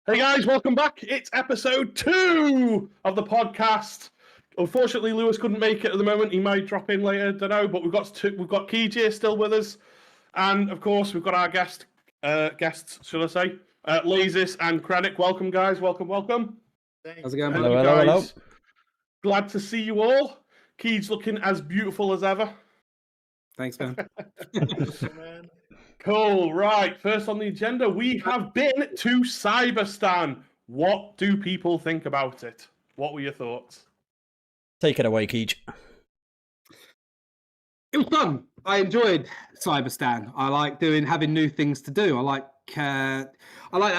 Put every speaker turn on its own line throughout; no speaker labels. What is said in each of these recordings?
Hey guys, welcome back. It's episode 2 of the podcast. Unfortunately, Lewis couldn't make it at the moment. He might drop in later, don't know. But we've got Kijay still with us, and of course we've got our guests, should I say, Lazis and Krennic. Welcome, guys. Welcome.
Thanks.
How's it going?
Hello.
Glad to see you all. Keej's looking as beautiful as ever.
Thanks, man.
Man.
Cool, right. First on the agenda, we have been to Cyberstan. What do people think about it? What were your thoughts?
Take it away, Keej.
It was fun. I enjoyed Cyberstan. I like having new things to do. I like that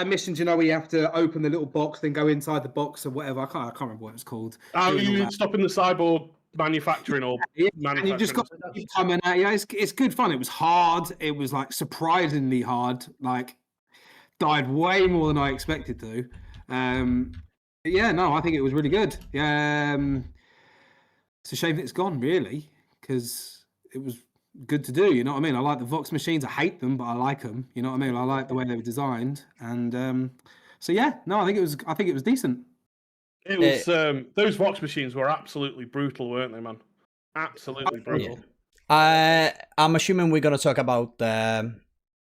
missions, where you have to open the little box, then go inside the box or whatever. I can't remember what it's called.
You stopping the cyborg manufacturing or manufacturing?
And you just got to keep coming out. It's good fun. It was hard. It was like surprisingly hard. Like died way more than I expected to. But yeah, no, I think it was really good. It's a shame that it's gone, really, because it was good to do. You know what I mean? I like the Vox machines. I hate them, but I like them. You know what I mean? I like the way they were designed, and so yeah, no, I think it was decent.
It was those Vox machines were absolutely brutal, weren't they, man? Absolutely brutal.
Yeah. I'm assuming we're going to talk about the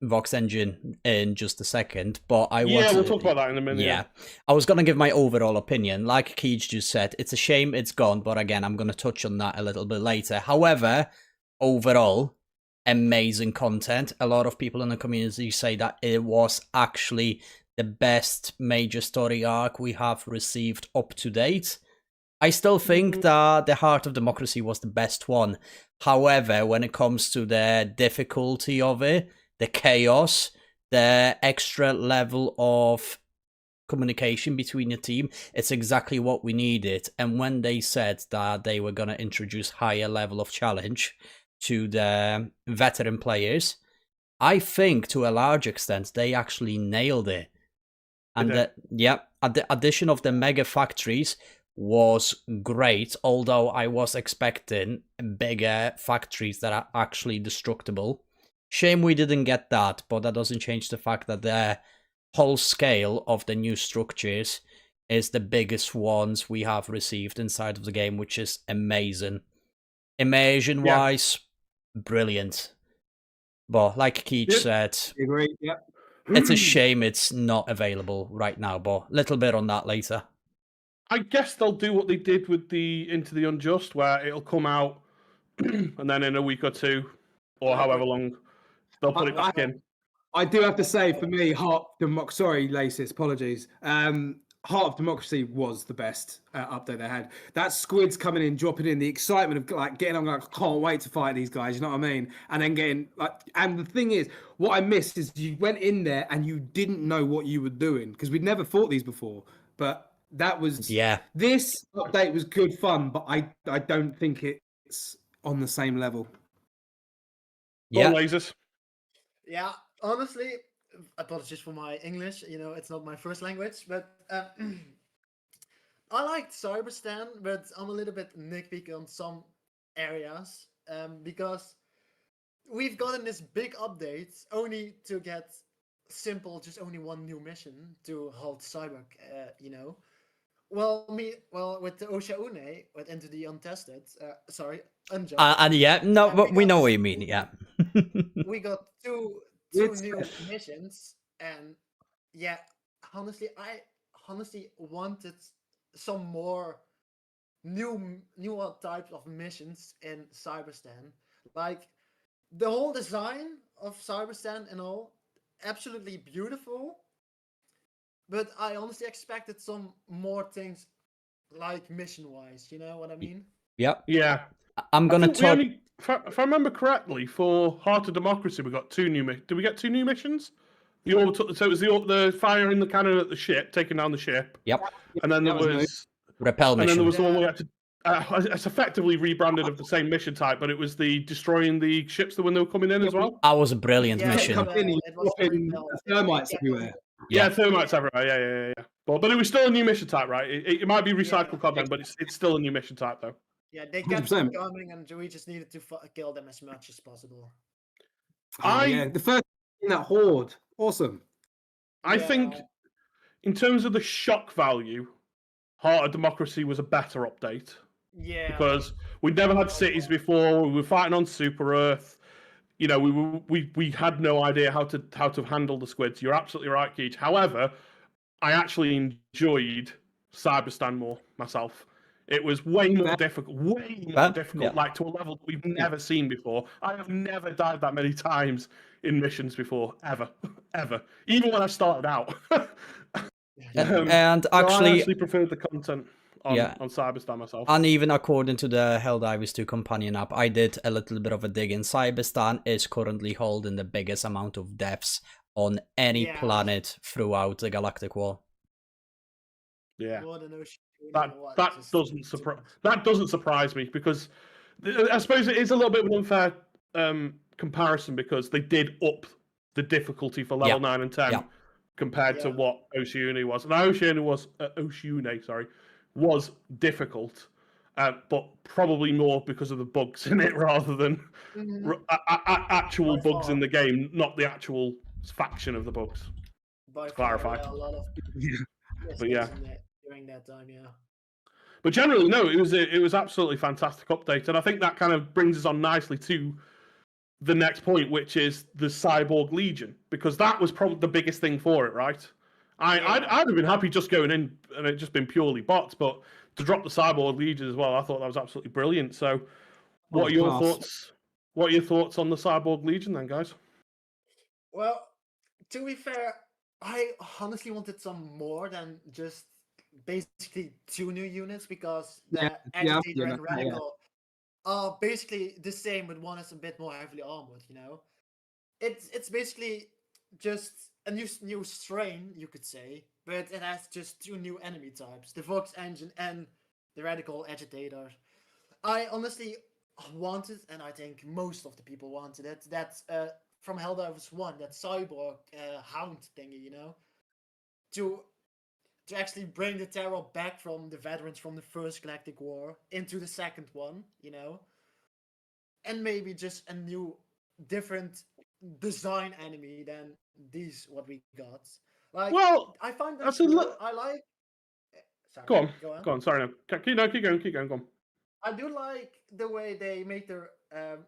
Vox engine in just a second, but
we'll talk about that in a minute.
Yeah, I was going to give my overall opinion. Like Keej just said, it's a shame it's gone, but again, I'm going to touch on that a little bit later. However, overall, amazing content. A lot of people in the community say that it was actually the best major story arc we have received up to date. I still think that the Heart of Democracy was the best one. However, when it comes to the difficulty of it, the chaos, the extra level of communication between your team, it's exactly what we needed. And when they said that they were going to introduce higher level of challenge to the veteran players, I think to a large extent they actually nailed it. And the addition of the mega factories was great, although I was expecting bigger factories that are actually destructible. Shame we didn't get that, but that doesn't change the fact that the whole scale of the new structures is the biggest ones we have received inside of the game, which is amazing. Immersion-wise, brilliant. But like Keej said,
Agree. Yeah.
It's a shame it's not available right now, but a little bit on that later.
I guess they'll do what they did with the Into the Unjust, where it'll come out and then in a week or two, or however long, they'll put it back in.
I do have to say, for me, Laces, apologies. Heart of Democracy was the best update they had. That squids coming in, dropping in, the excitement of like getting on, like, I can't wait to fight these guys. You know what I mean? And then getting like, and the thing is, what I missed is you went in there and you didn't know what you were doing because we'd never fought these before. But that was This update was good fun, but I don't think it's on the same level.
Yeah, lasers.
Yeah, honestly. Apologies for my English, it's not my first language, but I liked Cyberstan, but I'm a little bit nitpicky on some areas because we've gotten this big update only to get just only one new mission to halt Cyborg, Well, with the Oshaune, with Into the Untested, Unjust.
But we know what you mean, yeah.
We got two new missions, and I wanted some more newer types of missions in Cyberstan. Like the whole design of Cyberstan and all, absolutely beautiful. But I honestly expected some more things, like mission-wise. You know what I mean?
Yep.
Yeah.
I'm gonna talk.
If I remember correctly, for Heart of Democracy, we got 2 new missions. Did we get 2 new missions? So it was the fire in the cannon at the ship, taking down the ship.
Yep.
And then there was
repel mission.
And then there was the one we had to. It's effectively rebranded of the same mission type, but it was the destroying the ships when they were coming in as well.
That was a brilliant mission.
Thermites everywhere.
Yeah, thermites everywhere. Yeah. But it was still a new mission type, right? It might be recycled content, but it's still a new mission type, though.
Yeah, they kept coming, and we just needed to kill them as much as possible.
The first in that horde, awesome.
I think in terms of the shock value, Heart of Democracy was a better update.
Yeah.
Because we'd never had cities before. We were fighting on Super Earth. You know, we had no idea how to handle the squids. You're absolutely right, Keith. However, I actually enjoyed Cyberstan more myself. It was way more difficult, like to a level that we've never seen before. I have never died that many times in missions before, ever, ever. Even when I started out.
And
so
actually,
I actually preferred the content on Cyberstan myself.
And even according to the Helldivers 2 companion app, I did a little bit of a dig in. Cyberstan is currently holding the biggest amount of deaths on any planet throughout the Galactic War.
Yeah.
More than Ocean.
That doesn't surprise me, because I suppose it is a little bit of an unfair comparison, because they did up the difficulty for level 9 and 10 compared to what Oceania was. And Oceania was difficult, but probably more because of the bugs in it rather than actual bugs in the game, not the actual faction of the bugs.
To
clarify.
A lot of
But yeah.
During that time,
But generally, no, it was absolutely fantastic update, and I think that kind of brings us on nicely to the next point, which is the Cyborg Legion, because that was probably the biggest thing for it, right? I'd have been happy just going in and it just been purely bots, but to drop the Cyborg Legion as well, I thought that was absolutely brilliant. So, what are your thoughts? What are your thoughts on the Cyborg Legion, then, guys?
Well, to be fair, I honestly wanted some more than just basically 2 new units, because the Agitator and Radical are basically the same, but one is a bit more heavily armored. You know, it's basically just a new strain, you could say, but it has just 2 new enemy types: the Vox Engine and the Radical Agitator. I honestly wanted, and I think most of the people wanted it, that's from Helldivers 1, that Cyborg Hound thingy, you know, to actually bring the terror back from the veterans from the first Galactic War into the second one, you know, and maybe just a new, different design enemy than what we got. Like,
well,
I find that
that's
cool. I like. Sorry,
go on. Sorry, no. Keep going. Go on.
I do like the way they make their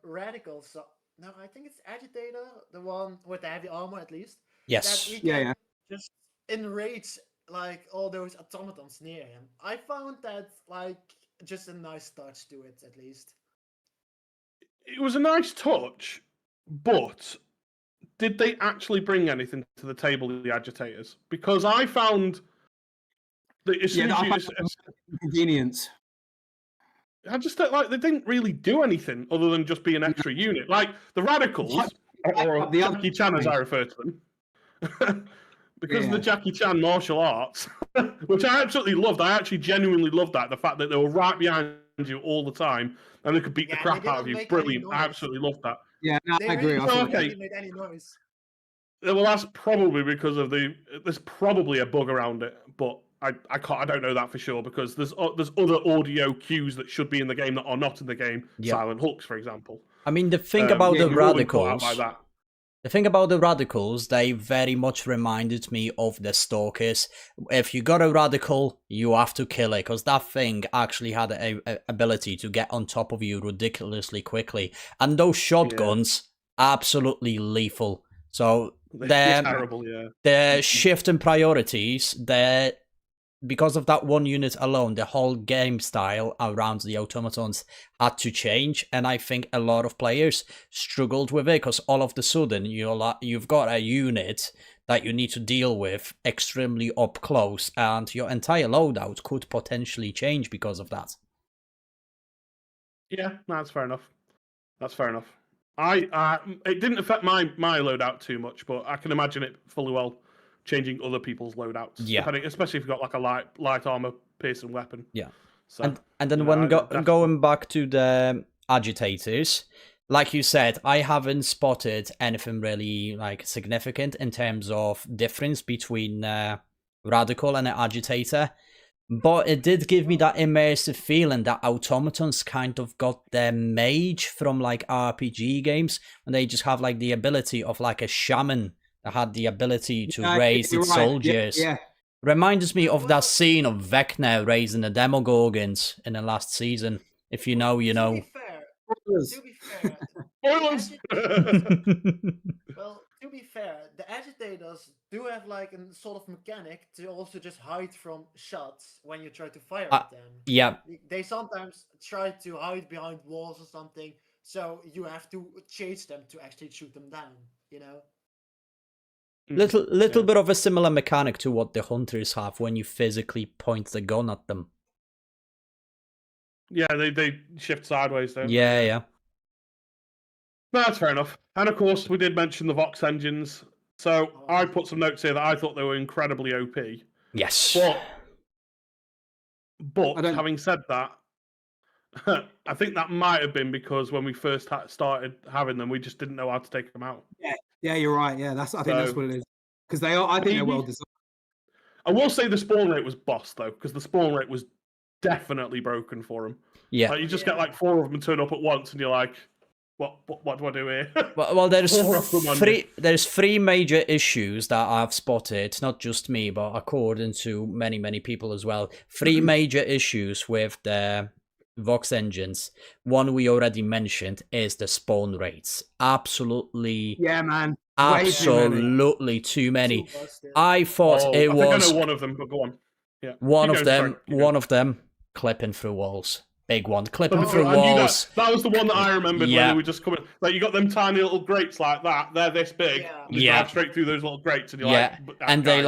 radicals. So, no, I think it's Agitator, the one with the heavy armor, at least.
Yes.
That he can just enrage like all those automatons near him. I found that like just a nice touch to it, at least.
It was a nice touch, but did they actually bring anything to the table, the Agitators? Because I found that as soon as
convenience.
I just don't like they didn't really do anything other than just be an extra unit. Like the Radicals, or the Jackie Chan as I refer to them, because of the Jackie Chan martial arts, which I absolutely loved. I actually genuinely loved that. The fact that they were right behind you all the time and they could beat the crap out of you. Brilliant. I absolutely loved that.
Yeah, no, I agree.
They made any noise.
Well, that's probably because of there's probably a bug around it, but I don't know that for sure, because there's other audio cues that should be in the game that are not in the game. Yep. Silent hooks, for example.
I mean, the thing about the radicals, they very much reminded me of the Stalkers. If you got a radical, you have to kill it, because that thing actually had a ability to get on top of you ridiculously quickly, and those shotguns, absolutely lethal. So they're terrible, the shift in priorities, because of that one unit alone, the whole game style around the automatons had to change, and I think a lot of players struggled with it, because all of a sudden you've got a unit that you need to deal with extremely up close, and your entire loadout could potentially change because of that.
Yeah, no, that's fair enough. It didn't affect my loadout too much, but I can imagine it fully well changing other people's loadouts.
Yeah,
especially if you've got like a light armor piercing weapon.
Yeah,
so,
and then going back to the Agitators, like you said, I haven't spotted anything really like significant in terms of difference between Radical and an Agitator. But it did give me that immersive feeling that automatons kind of got their mage from like RPG games, and they just have like the ability of like a shaman that had the ability to raise its soldiers.
Yeah.
Reminds me of that scene of Vecna raising the Demogorgons in the last season. If you know, you
To
know.
be fair, to be fair,
Spoilers!
well, to be fair, the agitators do have like a sort of mechanic to also just hide from shots when you try to fire at them.
Yeah.
They sometimes try to hide behind walls or something, so you have to chase them to actually shoot them down, you know?
Little
Yeah.
bit of a similar mechanic to what the hunters have when you physically point the gun at them.
Yeah, they shift sideways there.
Yeah, yeah.
No, that's fair enough. And of course, we did mention the Vox engines. So I put some notes here that I thought they were incredibly OP.
Yes.
But having said that, I think that might have been because when we first started having them, we just didn't know how to take them out.
Yeah, you're right. Yeah, I think that's what it is. Because they are. I think they're well designed.
I will say the spawn rate was boss though, because the spawn rate was definitely broken for them.
Yeah.
Like, you just get like 4 of them turn up at once, and you're like, what do I do here?
Well, there's three major issues that I've spotted, not just me, but according to many people as well. 3 major issues with the Vox engines. One we already mentioned is the spawn rates. Absolutely.
Yeah, man.
Absolutely too many. I thought it was.
I think I know one of them, but go on. Yeah.
One of them clipping through walls. Big one, clipping through
and
walls.
That was the one that I remembered when they were just coming. Like, you got them tiny little grates like that. They're this big. You drive straight through those little grates, and you're like,
and they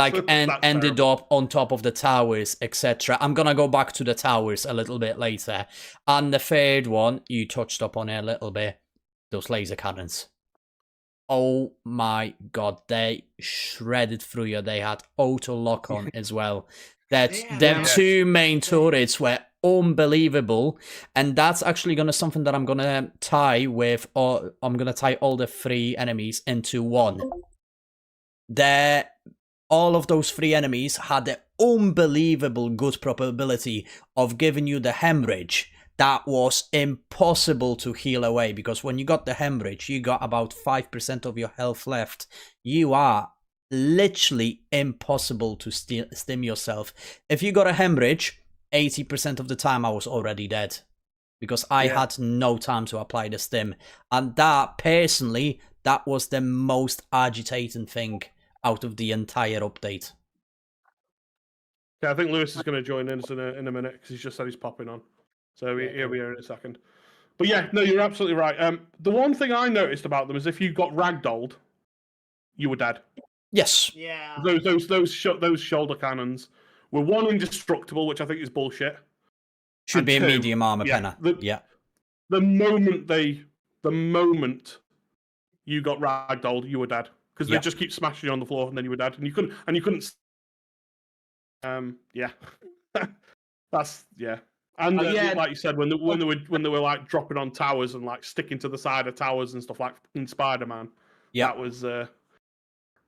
ended up on top of the towers, etc. I'm gonna go back to the towers a little bit later. And the third one, you touched up on it a little bit. Those laser cannons. Oh my god, they shredded through you. They had auto lock on as well. Them 2 main turrets were unbelievable, and that's actually something that I'm gonna tie with, or I'm gonna tie all the 3 enemies into one. All of those 3 enemies had the unbelievable good probability of giving you the hemorrhage that was impossible to heal away, because when you got the hemorrhage, you got about 5% of your health left. You are literally impossible to stim yourself. If you got a hemorrhage, 80% of the time I was already dead, because I had no time to apply the stim. And that, personally, that was the most agitating thing out of the entire update.
Yeah, I think Lewis is going to join in a minute, because he's just said he's popping on. So he'll be here in a second. But yeah, no, you're absolutely right. The one thing I noticed about them is if you got ragdolled, you were dead.
Yes.
Yeah.
Those shoulder cannons were, 1, indestructible, which I think is bullshit.
Should be 2, a medium armor penner.
The moment you got ragdolled, you were dead, because they just keep smashing you on the floor, and then you were dead, and you couldn't. That's And like you said, when they were like dropping on towers and like sticking to the side of towers and stuff, like in Spider-Man, that was that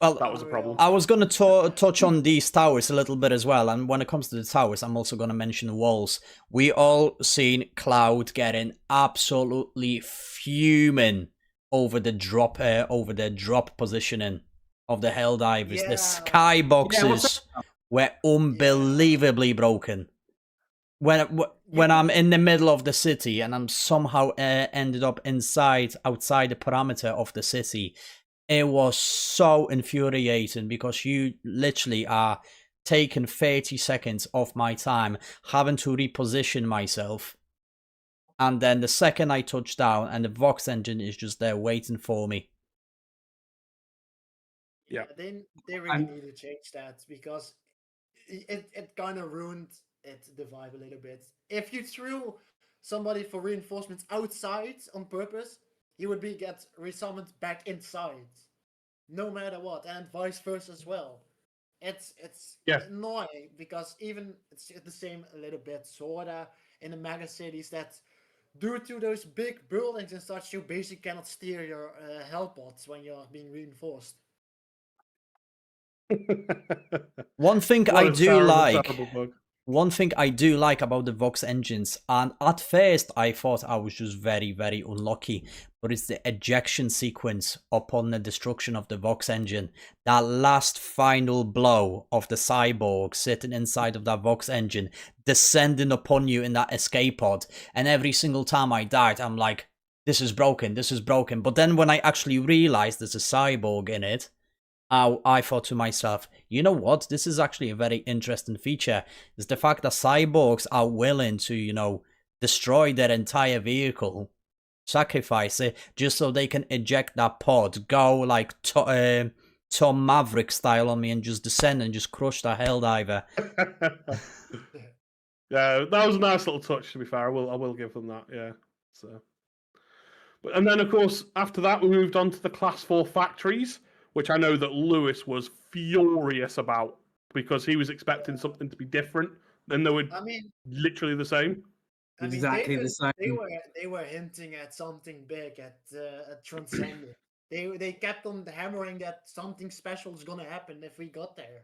was a problem.
I was going to touch on these towers a little bit as well, and when it comes to the towers, I'm also going to mention walls. We all seen Cloud getting absolutely fuming over the drop positioning of the Helldivers. The skyboxes were unbelievably broken. When I'm in the middle of the city and I'm somehow ended up outside the parameter of the city, it was so infuriating, because you literally are taking 30 seconds of my time having to reposition myself, and then the second I touch down and the Vox engine is just there waiting for me.
Yeah, they really need to change that, because it kind of ruined the vibe a little bit. If you threw somebody for reinforcements outside on purpose, he would get resummoned back inside, no matter what, and vice versa as well. It's annoying, because even it's the same a little bit sorta in the mega cities, that due to those big buildings and such, you basically cannot steer your hellpods when you're being reinforced.
One thing I do like One thing I do like about the Vox engines, and at first I thought I was just very, very unlucky, but it's the ejection sequence upon the destruction of the Vox engine. That last final blow of the cyborg sitting inside of that Vox engine, descending upon you in that escape pod, and every single time I died, I'm like, this is broken, this is broken. But then when I actually realized there's a cyborg in it, I thought to myself, you know what? This is actually a very interesting feature. Is the fact that cyborgs are willing to, you know, destroy their entire vehicle, sacrifice it, just so they can eject that pod, go like Tom Maverick style on me and just descend and just crush that Helldiver.
Yeah, that was a nice little touch. To be fair, I will give them that. Yeah. So, and then of course after that we moved on to the Class 4 factories, which I know that Lewis was furious about because he was expecting something to be different, and they were literally the same.
Exactly the same.
They were hinting at something big at Transcendent. They kept on hammering that something special is gonna happen if we got there.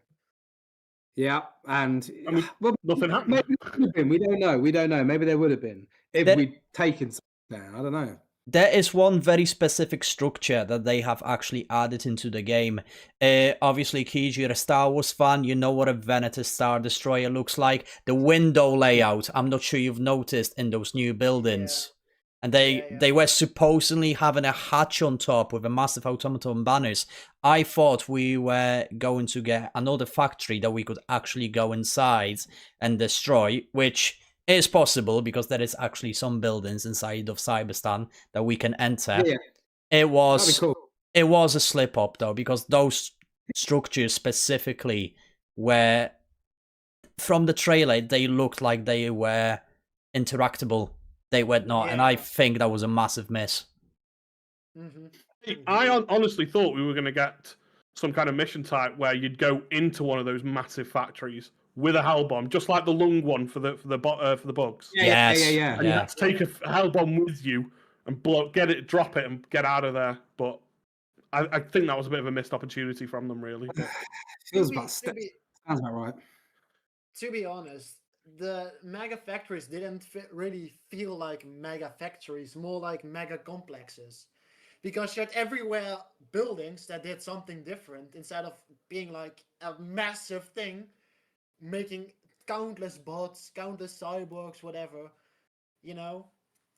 Yeah, and
I mean, nothing happened.
Maybe there would have been. We don't know. Maybe there would have been if we'd taken something down. I don't know.
There is one very specific structure that they have actually added into the game. Obviously, Keiji, you're a Star Wars fan. You know what a Venator Star Destroyer looks like. The window layout, I'm not sure you've noticed in those new buildings. Yeah. And they were supposedly having a hatch on top with a massive automaton banners. I thought we were going to get another factory that we could actually go inside and destroy, which is possible because there is actually some buildings inside of Cyberstan that we can enter. Yeah. It was a slip up though, because those structures specifically were, from the trailer, they looked like they were interactable. They were not, and I think that was a massive miss.
I honestly thought we were going to get some kind of mission type where you'd go into one of those massive factories with a hell bomb, just like the lung one for the bugs.
Yeah.
And you have to take a hell bomb with you and drop it, and get out of there. But I think that was a bit of a missed opportunity from them, really. But...
Sounds about right.
To be honest, the mega factories didn't really feel like mega factories, more like mega complexes, because you had everywhere buildings that did something different instead of being like a massive thing, making countless bots, countless cyborgs, whatever, you know?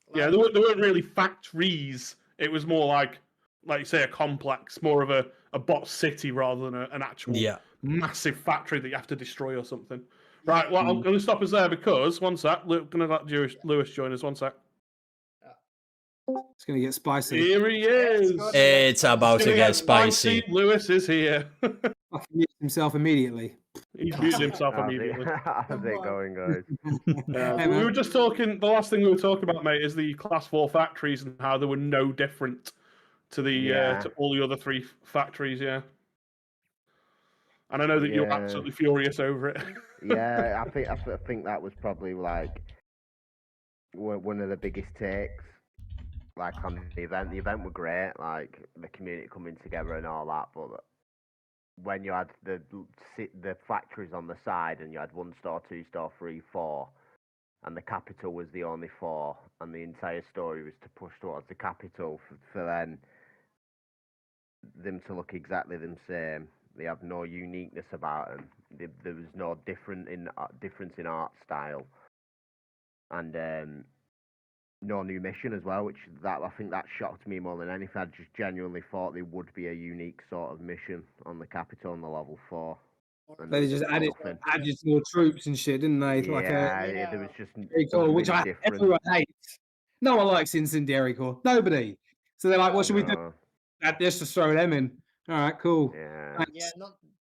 Like... Yeah, there weren't really factories. It was more like you say, a complex, more of a bot city rather than an actual massive factory that you have to destroy or something. Right, well, I'm going to stop us there because, one sec, I'm going to let Lewis join us, one sec.
It's going to get spicy.
Here he is!
It's about to get spicy.
Lewis is here.
I can mute himself immediately.
He's muted himself immediately.
How's it going, guys?
We were just talking, the last thing we were talking about, mate, is the Class 4 factories and how they were no different to the to all the other 3 factories, And I know that you're absolutely furious over it.
Yeah, I think that was probably like one of the biggest takes, like on the event. The event were great, like the community coming together and all that. But when you had the factories on the side, and you had 1 store, 2 store, 3, 4, and the capital was the only 4, and the entire story was to push towards the capital for then them to look exactly the same. They have no uniqueness about them. There was no difference in art style, and no new mission as well. Which I think that shocked me more than anything. I just genuinely thought there would be a unique sort of mission on the capital on the level 4.
They just added more troops and shit, didn't they?
There was just
which everyone hates. No one likes Incendiary Core. Nobody. So they're like, what should we do? Let's just throw them in. All right, cool.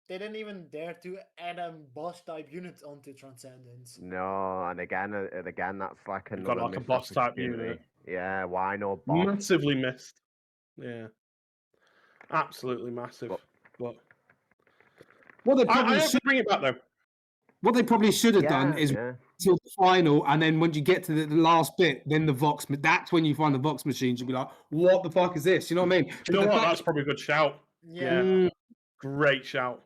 They didn't even dare to add a boss type unit onto Transcendence.
No, and again, that's like another
a boss type unit.
Yeah, why no boss?
Massively missed. Yeah, absolutely massive. But
what they probably
I have to bring it back though.
What they probably should have done is till the final, and then when you get to the last bit, then the Vox. That's when you find the Vox machines. You'll be like, "What the fuck is this?" You know what I mean?
You know what? That's probably a good shout. Yeah. Great shout.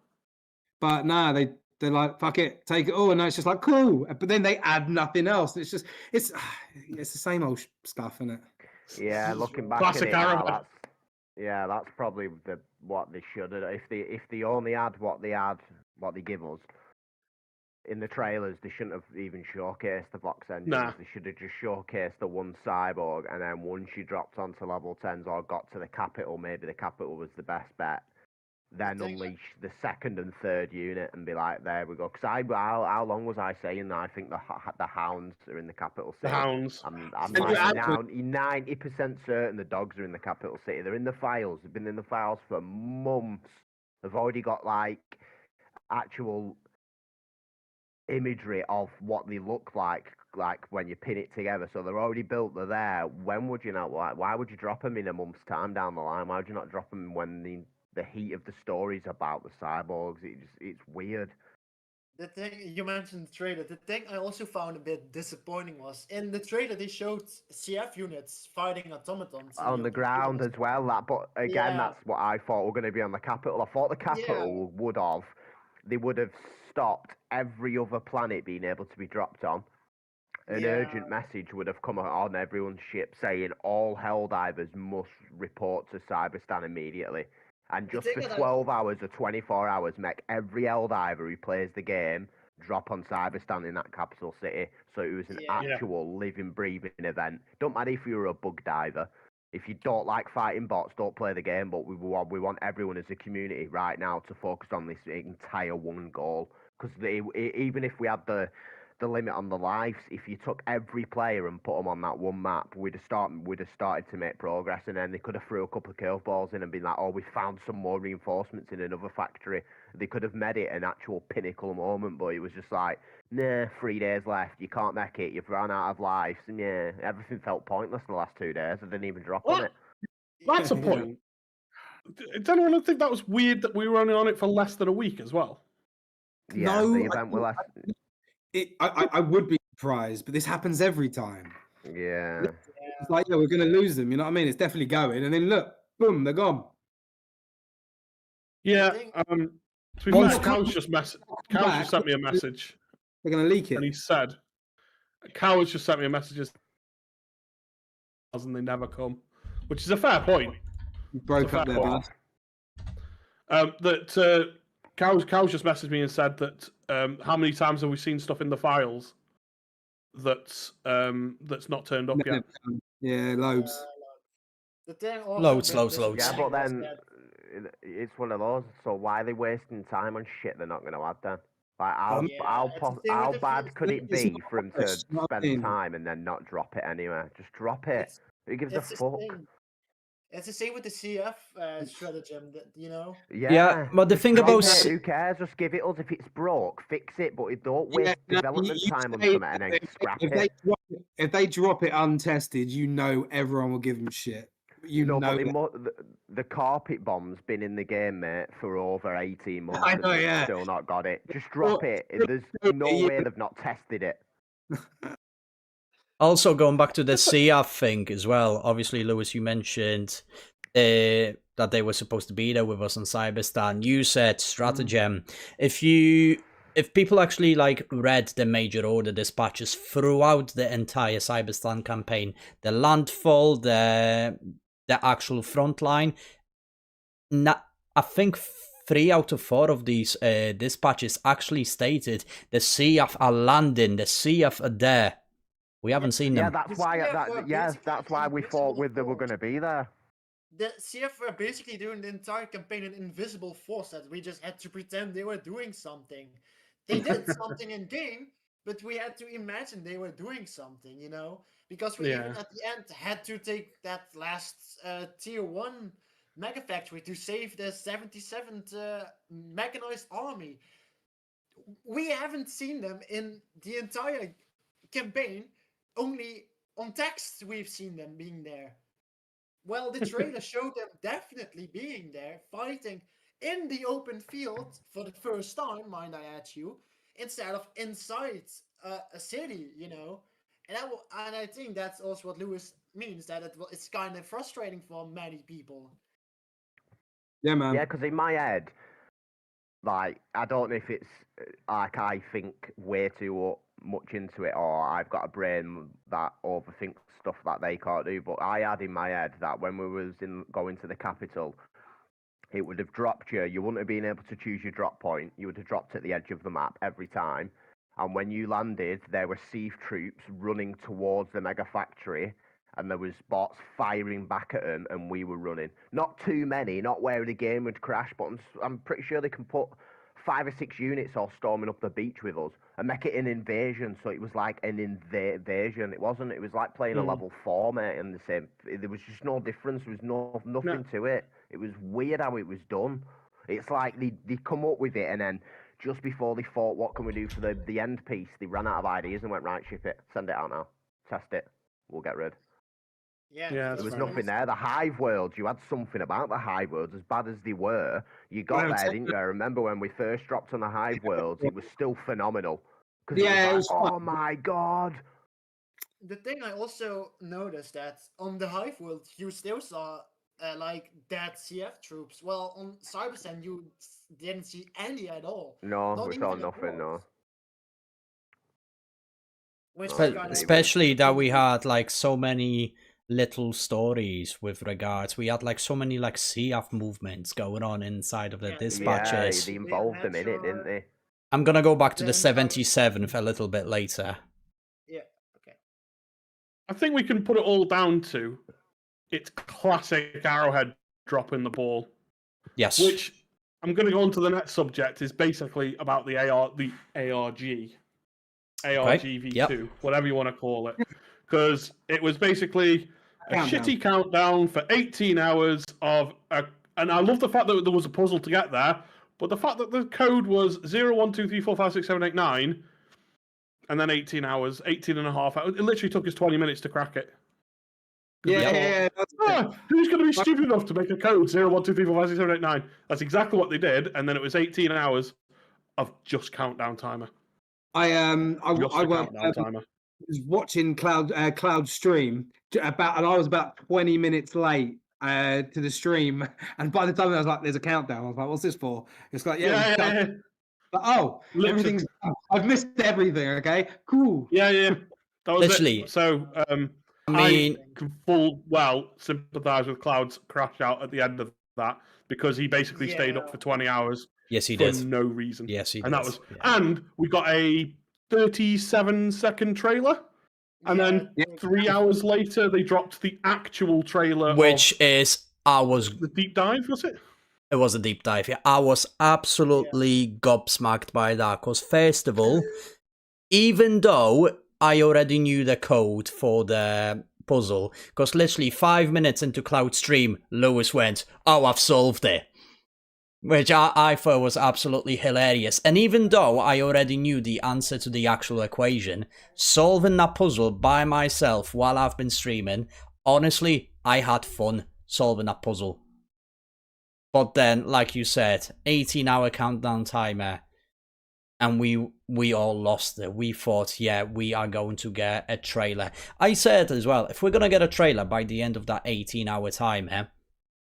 But no, they They're like, fuck it, take it all, and it's just like cool. But then they add nothing else. It's just it's the same old stuff, isn't it?
Yeah, looking back
Classic
at it now,
Arrowhead.
that's probably what they should have. If they only had what they give us in the trailers, they shouldn't have even showcased the Vox engines.
Nah.
They should have just showcased the one cyborg, and then once you dropped onto level 10s or got to the capital, maybe the capital was the best bet. Then unleash the second and third unit and be like, there we go. Because how long was I saying that? I think the hounds are in the capital city.
The hounds.
I'm
And you
like
add
now 90% certain the dogs are in the capital city. They're in the files. They've been in the files for months. They've already got like actual imagery of what they look like when you pin it together. So they're already built. They're there. When would you not? Why would you drop them in a month's time down the line? Why would you not drop them when the heat of the stories about the cyborgs? It's weird.
The thing you mentioned the trailer. The thing I also found a bit disappointing was in the trailer they showed CF units fighting automatons in
On the
open
ground
field.
as well. But again,
Yeah.
that's what I thought were going to be on the capital. I thought the capital would have. They would have stopped every other planet being able to be dropped on. An urgent message would have come on everyone's ship saying all Helldivers must report to Cyberstan immediately. And just for 12 hours or 24 hours, make every Helldiver who plays the game drop on Cyberstan in that capital city. So it was an actual living, breathing event. Don't matter if you're a bug diver. If you don't like fighting bots, don't play the game. But we want everyone as a community right now to focus on this entire one goal. Because even if we had the limit on the lives, if you took every player and put them on that one map, we'd have started to make progress, and then they could have threw a couple of curveballs in and been like, oh, we found some more reinforcements in another factory. They could have made it an actual pinnacle moment, but it was just like, nah, 3 days left, you can't make it, you've run out of lives, and yeah, everything felt pointless the last 2 days. I didn't even drop on it.
That's a point. Does anyone think that was weird that we were only on it for less than a week as well?
Yeah,
No,
the event will last.
I would be surprised, but this happens every time.
Yeah.
It's like, we're going to lose them. You know what I mean? It's definitely going, and then look, boom, they're gone.
Yeah. To be fair, Cow's just sent me a message.
They're going to leak it.
And he said, Cow has just sent me a message and they never come, which is a fair point.
You broke up there, bud.
Cow's just messaged me and said that how many times have we seen stuff in the files that's not turned up yet?
Yeah, loads.
The thing also
Loads.
Yeah, but then it's one of those. So why are they wasting time on shit they're not going to add then? Like, how bad could it be for them to spend time and then not drop it anyway? Just drop it. Who gives a fuck?
It's the same with the CF stratagem, you know?
Yeah, but the thing about
who cares? Just give it us. If it's broke, fix it. But don't waste development time on something and then scrap it.
If they drop it untested, you know everyone will give them shit.
But the carpet bomb's been in the game, mate, for over 18 months.
I know,
and still not got it. Just drop it. There's no way they've not tested it.
Also, going back to the CF thing as well, obviously, Lewis, you mentioned that they were supposed to be there with us on Cyberstan. You said stratagem. If people actually read the major order dispatches throughout the entire Cyberstan campaign, the landfall, the actual front line, I think 3 out of 4 of these dispatches actually stated the CF are landing, the CF are there. We haven't seen them.
That's why we thought they were going to be there.
The CF were basically doing the entire campaign an invisible force that we just had to pretend they were doing something. They did something in game, but we had to imagine they were doing something, you know? Because we even at the end had to take that last tier 1 mega factory to save the 77th mechanized army. We haven't seen them in the entire campaign. Only on text we've seen them being there. Well, the trailer showed them definitely being there, fighting in the open field for the first time, mind I add you, instead of inside a city, you know. And I think that's also what Lewis means, that it's kind of frustrating for many people.
Yeah, man.
Yeah, because in my head, like, I don't know if it's like I think way too much into it, or I've got a brain that overthinks stuff that they can't do. But I had in my head that when we was going to the capital, it would have dropped you. You wouldn't have been able to choose your drop point. You would have dropped at the edge of the map every time. And when you landed, there were sieve troops running towards the mega factory, and there was bots firing back at them, and we were running. Not too many, not where the game would crash, but I'm pretty sure they can put 5 or 6 units all storming up the beach with us and make it an invasion. So it was like an invasion. It wasn't. It was like playing a level 4, mate. And the same. There was just no difference. There was nothing to it. It was weird how it was done. It's like they come up with it, and then just before they thought, what can we do for the end piece, they ran out of ideas and went, right, ship it, send it out now, test it, we'll get rid.
Yeah,
Yeah,
There was
fair
nothing there. The hive worlds, you had something about the hive worlds, as bad as they were. You got
Well,
there, didn't you? I remember when we first dropped on the hive worlds, it was still phenomenal. Because
Yeah,
it
it
was
was
like,
fun.
oh my god.
The thing I also noticed that on the Hive World, you still saw like dead CF troops. Well, on Cyberstan, you didn't see any at all.
No,
Not
we saw
even the
nothing, no.
dwarves. Which
No,
is
it
kind
was-
of
Especially that we had like so many little stories with regards. We had like so many like CF movements going on inside of the
Yeah,
dispatches.
Yeah, they involved them in it, didn't they?
I'm gonna go back to the
Then
77th a little bit later.
Yeah, okay.
I think we can put it all down to it's classic Arrowhead dropping the ball,
Yes.
which I'm going to go on to the next subject is basically about the ARGV2, whatever you want to call it, because it was basically a
Countdown.
shitty countdown for 18 hours of and I love the fact that there was a puzzle to get there, but the fact that the code was 012345678 and then 18 hours, 18 and a half hours, it literally took us 20 minutes to crack it.
Yeah. That's it.
Who's going to be stupid enough to make a code 012345678? That's exactly what they did, and then it was 18 hours of just countdown timer.
I
Just a countdown timer.
was watching Cloud stream and I was about 20 minutes late to the stream, and by the time I was like, "There's a countdown," I was like, "What's this for?" It's like,
Yeah.
But, oh,
Literally.
everything's done. I've missed everything. Okay, cool.
Yeah. That was
Literally.
it. So,
I mean,
I can full well sympathise with Cloud's crash out at the end of that because he basically stayed up for 20 hours
yes, he
for
did.
no reason.
Yes, he did.
And that was,
Yeah.
and we got a 37-second trailer, and then
Yeah,
3 hours later they dropped the actual trailer,
Which
of
is,
the deep dive. Was it?
it was a deep dive. Yeah, I was absolutely gobsmacked by that. Because first of all, even though I already knew the code for the puzzle, because literally 5 minutes into Cloud stream, Lewis went, "Oh, I've solved it." Which I thought was absolutely hilarious. And even though I already knew the answer to the actual equation, solving that puzzle by myself while I've been streaming, honestly, I had fun solving that puzzle. But then, like you said, 18-hour countdown timer, and we all lost it. We thought, yeah, we are going to get a trailer. I said as well, if we're going to get a trailer by the end of that 18-hour timer,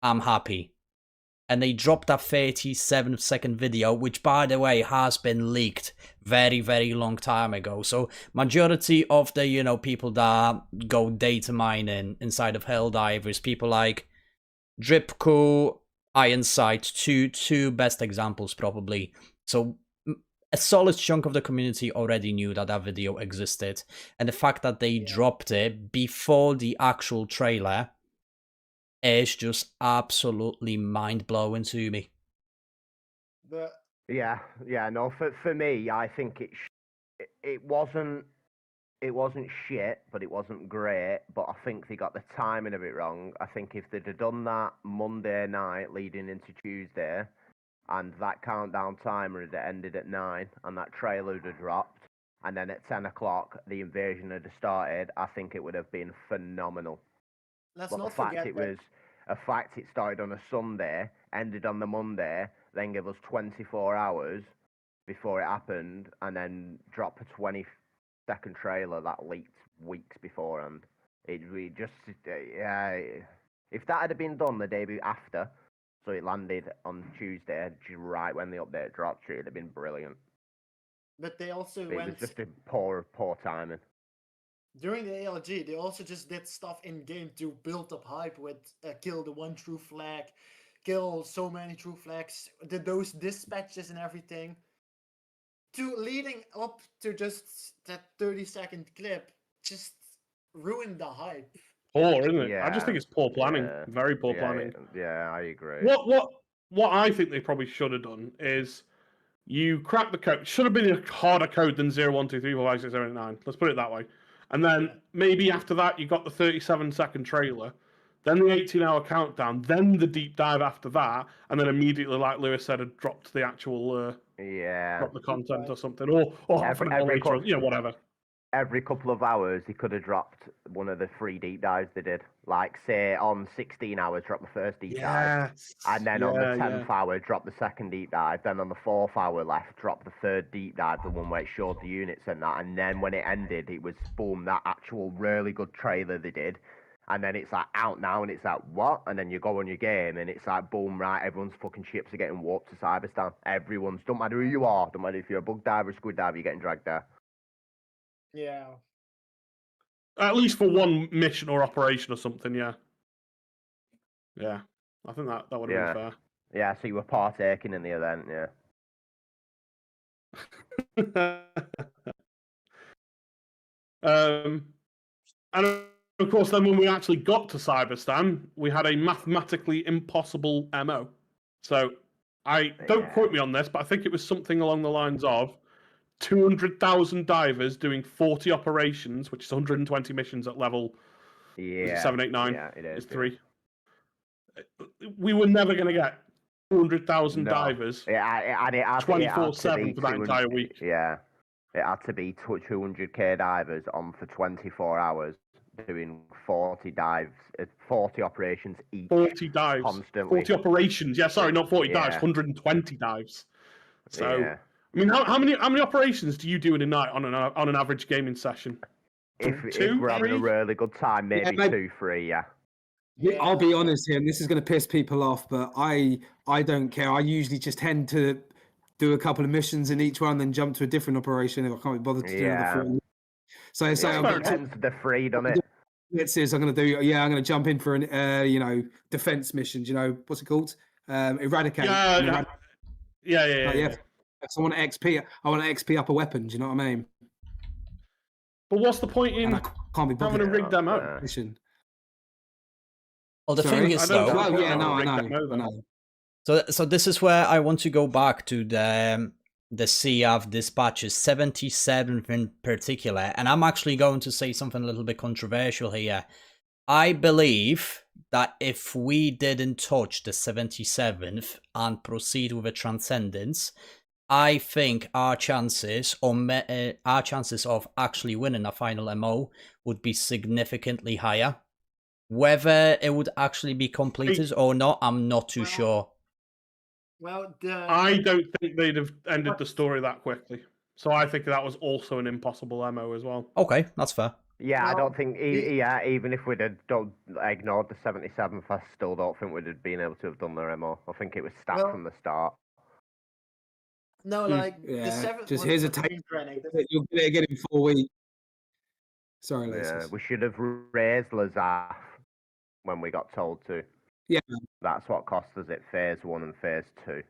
I'm happy. And they dropped that 37-second video, which, by the way, has been leaked very, very long time ago. So majority of the, people that go data mining inside of Helldivers, people like Dripco, Ironsight, two best examples probably. So a solid chunk of the community already knew that video existed. And the fact that they dropped it before the actual trailer is just absolutely mind-blowing to me.
But
Yeah, no, for me, I think it wasn't shit, but it wasn't great, but I think they got the timing of it wrong. I think if they'd have done that Monday night leading into Tuesday, and that countdown timer had ended at 9, and that trailer would have dropped, and then at 10 o'clock the invasion had started, I think it would have been phenomenal.
let's
But
not
the fact
forget
it
that.
was a fact it started on a Sunday, ended on the Monday, then gave us 24 hours before it happened, and then dropped a 20-second trailer that leaked weeks beforehand. If that had been done the day after, So it landed on Tuesday, right when the update dropped. It would have been brilliant.
But they also
It was
went
just a poor timing.
during the ALG. They also just did stuff in game to build up hype with kill the one true flag, kill so many true flags, did those dispatches and everything. To leading up to just that 30-second clip, just ruined the hype.
Poor, isn't it? I
Yeah,
just think it's poor planning.
yeah,
Very poor planning.
Yeah, I agree.
What I think they probably should have done is you crack the code. Should have been a harder code than 0, 1, 2, 3, 4, 5, 6, 7, 8, 9. Let's put it that way. And then maybe after that you got the 37-second trailer, then the 18-hour countdown, then the deep dive after that, and then immediately, like Lewis said, had dropped the actual drop the content or something, or half an hour later, whatever.
Every couple of hours, he could have dropped one of the 3 deep dives they did. Like, say, on 16 hours, drop the first deep dive. And then on the 10th hour, drop the second deep dive. Then on the 4th hour left, drop the 3rd deep dive, the one where it showed the units and that. And then when it ended, it was, boom, that actual really good trailer they did. And then it's like, out now, and it's like, what? And then you go on your game, and it's like, boom, right, everyone's fucking ships are getting warped to Cyberstan. Everyone's, don't matter who you are, don't matter if you're a bug diver, squid diver, you're getting dragged there.
Yeah.
At least for one mission or operation or something, yeah. Yeah. I think that would have been fair.
Yeah, so you were partaking in the event,
yeah. And of course, then when we actually got to Cyberstan, we had a mathematically impossible MO. So don't quote me on this, but I think it was something along the lines of 200,000 divers doing 40 operations, which is 120 missions at level 7, 8, 9.
Yeah, it is
3. We were never going to get 200,000 divers 24/7 for that entire week.
Yeah, it had to be 200k divers on for 24 hours doing 40 dives, 40 operations each.
40 dives.
Constantly.
40 operations. Yeah, sorry, not 40 dives, 120 dives. So, I mean, how many operations do you do in a night on an average gaming session?
If we're having a really good time, maybe 2, 3, yeah.
I'll be honest here, and this is going to piss people off, but I don't care. I usually just tend to do a couple of missions in each one, then jump to a different operation if I can't be bothered to do another 4. So say I'm going
to the free, doesn't it?
It says I'm going to do. Yeah, I'm going to jump in for an defense missions. What's it called? Eradicate.
Yeah.
So I want to XP. I want to XP up a weapon. Do you know what I mean?
But what's the point in
having
to rig them up?
Well, the thing is, though.
Well, yeah, no, I know.
So this is where I want to go back to the CF dispatches, 77 in particular, and I'm actually going to say something a little bit controversial here. I believe that if we didn't touch the 77th and proceed with a Transcendence, I think our chances of actually winning a final MO would be significantly higher. Whether it would actually be completed or not, I'm not too sure.
Well,
I don't think they'd have ended the story that quickly. So I think that was also an impossible MO as well.
Okay, that's fair.
Yeah, I don't think. Even if we'd have ignored the 77th, I still don't think we'd have been able to have done their MO. I think it was stacked from the start.
No, like the 7th.
Just here's a tape. You're gonna get it in 4 weeks. Sorry, Lisa.
Yeah, we should have raised Lazaf when we got told to.
Yeah,
that's what cost us it phase 1 and phase 2.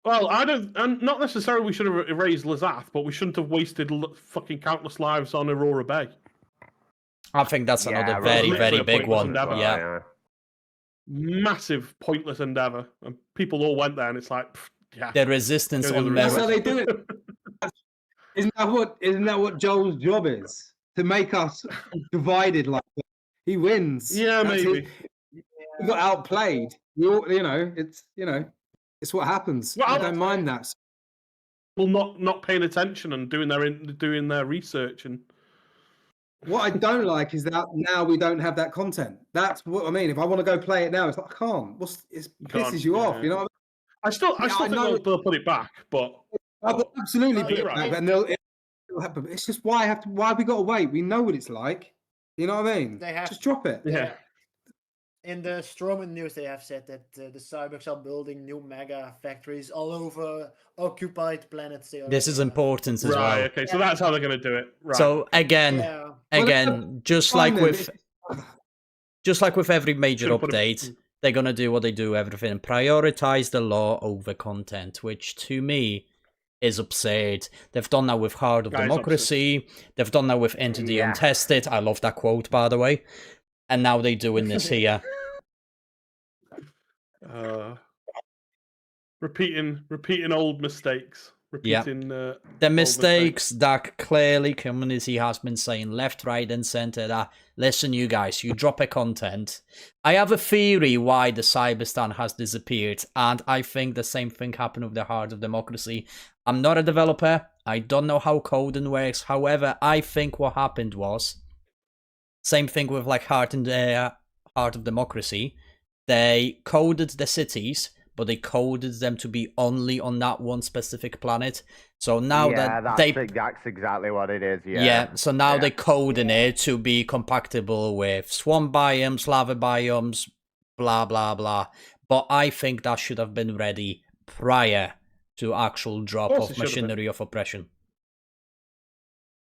Well, and not necessarily we should have erased Lazath, but we shouldn't have wasted fucking countless lives on Aurora Bay.
I think that's another very big one. Yeah.
Massive pointless endeavor, and people all went there, and it's like, yeah.
The resistance on merit.
That's how they do it. Isn't that what Joel's job is? To make us divided like that. He wins.
Yeah, maybe.
He got outplayed. It's what happens. Well, I don't mind that.
Well, not paying attention and doing their research and.
What I don't like is that now we don't have that content. That's what I mean. If I want to go play it now, it's like I can't. It pisses you off. You know what
I still think they'll put it back, but
they'll absolutely put it
right.
back, and it'll happen. It's just why have we got to wait? We know what it's like. You know what I mean?
They have
just drop it.
Yeah.
In the Stroman news, they have said that the Cyborgs are building new mega factories all over occupied planets.
This is important as
Right.
well.
Okay. So that's how they're going to do it. Right.
So again,
Yeah.
just
Fine
like
then,
with every major
Should've put a-
update, they're gonna do what they do everything, prioritize the lore over content, which to me is absurd. They've done that with Heart of
That is
Democracy. They've done that with Into the
Yeah.
Untested. I love that quote, by the way. And now they're doing this here.
Repeating old mistakes. Repeating
The
old
mistakes that clearly community has been saying left, right, and center that, listen, you guys, you drop a content. I have a theory why the Cyberstan has disappeared, and I think the same thing happened with the Heart of Democracy. I'm not a developer. I don't know how coding works. However, I think what happened was same thing with like Heart of Democracy. They coded the cities, but they coded them to be only on that one specific planet. So now that's
exactly what it is.
So now they're coding it to be compatible with swamp biomes, lava biomes, blah blah blah. But I think that should have been ready prior to actual drop of machinery of oppression.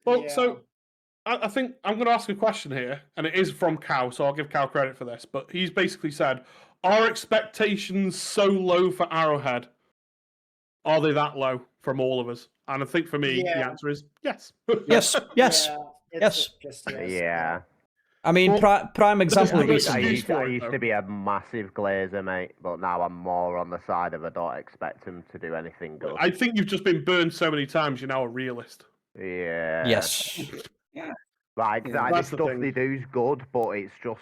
Well, so I think I'm going to ask a question here, and it is from Cow, so I'll give Cow credit for this. But he's basically said, are expectations so low for Arrowhead? Are they that low from all of us? And I think for me, the answer is yes.
Yes.
Yeah.
I mean, prime example
I used
recently.
to be a massive glazer, mate, but now I'm more on the side of I don't expect him to do anything good.
I think you've just been burned so many times, you're now a realist.
Yeah.
Yes.
Like,
that's
the
the
stuff
thing.
they do is good, but it's just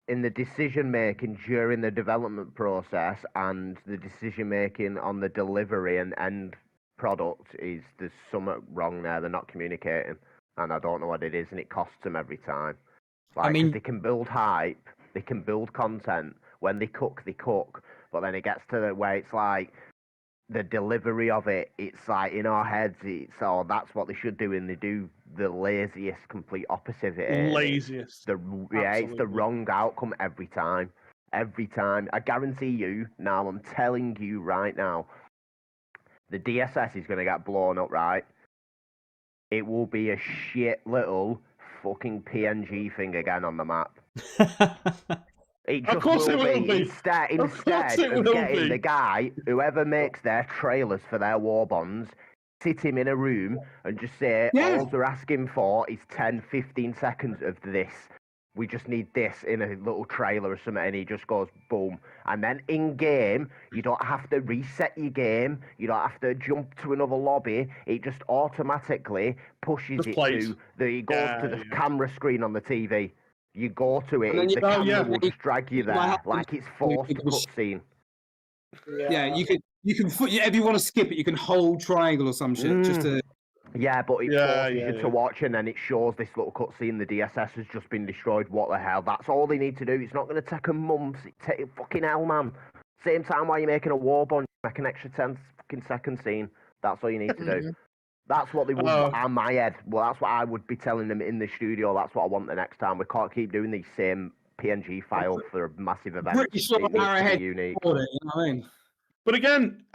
in the decision making during the development process and the decision making on the delivery and end product there's something wrong there. They're not communicating, and I don't know what it is, and it costs them every time. Like,
I mean,
they can build hype, they can build content. When they cook, but then it gets to the where it's like the delivery of it, it's like in our heads, that's what they should do, and they do the laziest, complete opposite of it.
Laziest.
It's the wrong outcome every time. Every time. I guarantee you, now I'm telling you right now, the DSS is going to get blown up, right? It will be a shit little fucking PNG thing again on the map. It just
Of course it will be.
Instead of
will
getting
be.
the guy, whoever makes their trailers for their Warbonds, sit him in a room and just say, all we're asking for is 10, 15 seconds of this. We just need this in a little trailer or something, and he just goes boom. And then in game, you don't have to reset your game. You don't have to jump to another lobby. It just automatically pushes it to the camera screen on the TV. You go to it, the camera will just drag you there like it's forced cutscene.
Yeah, you can if you want to skip it, you can hold triangle or some shit just to.
Yeah, but it forces you to watch, and then it shows this little cutscene. The DSS has just been destroyed. What the hell? That's all they need to do. It's not going to take them months. Fucking hell, man. Same time while you're making a Warbond, you make an extra 10 fucking second scene. That's all you need to do. That's what they would on my head. Well, that's what I would be telling them in the studio. That's what I want the next time. We can't keep doing these same PNG files for a massive event.
Pretty sure Arrowhead
unique.
You know what I mean?
But again,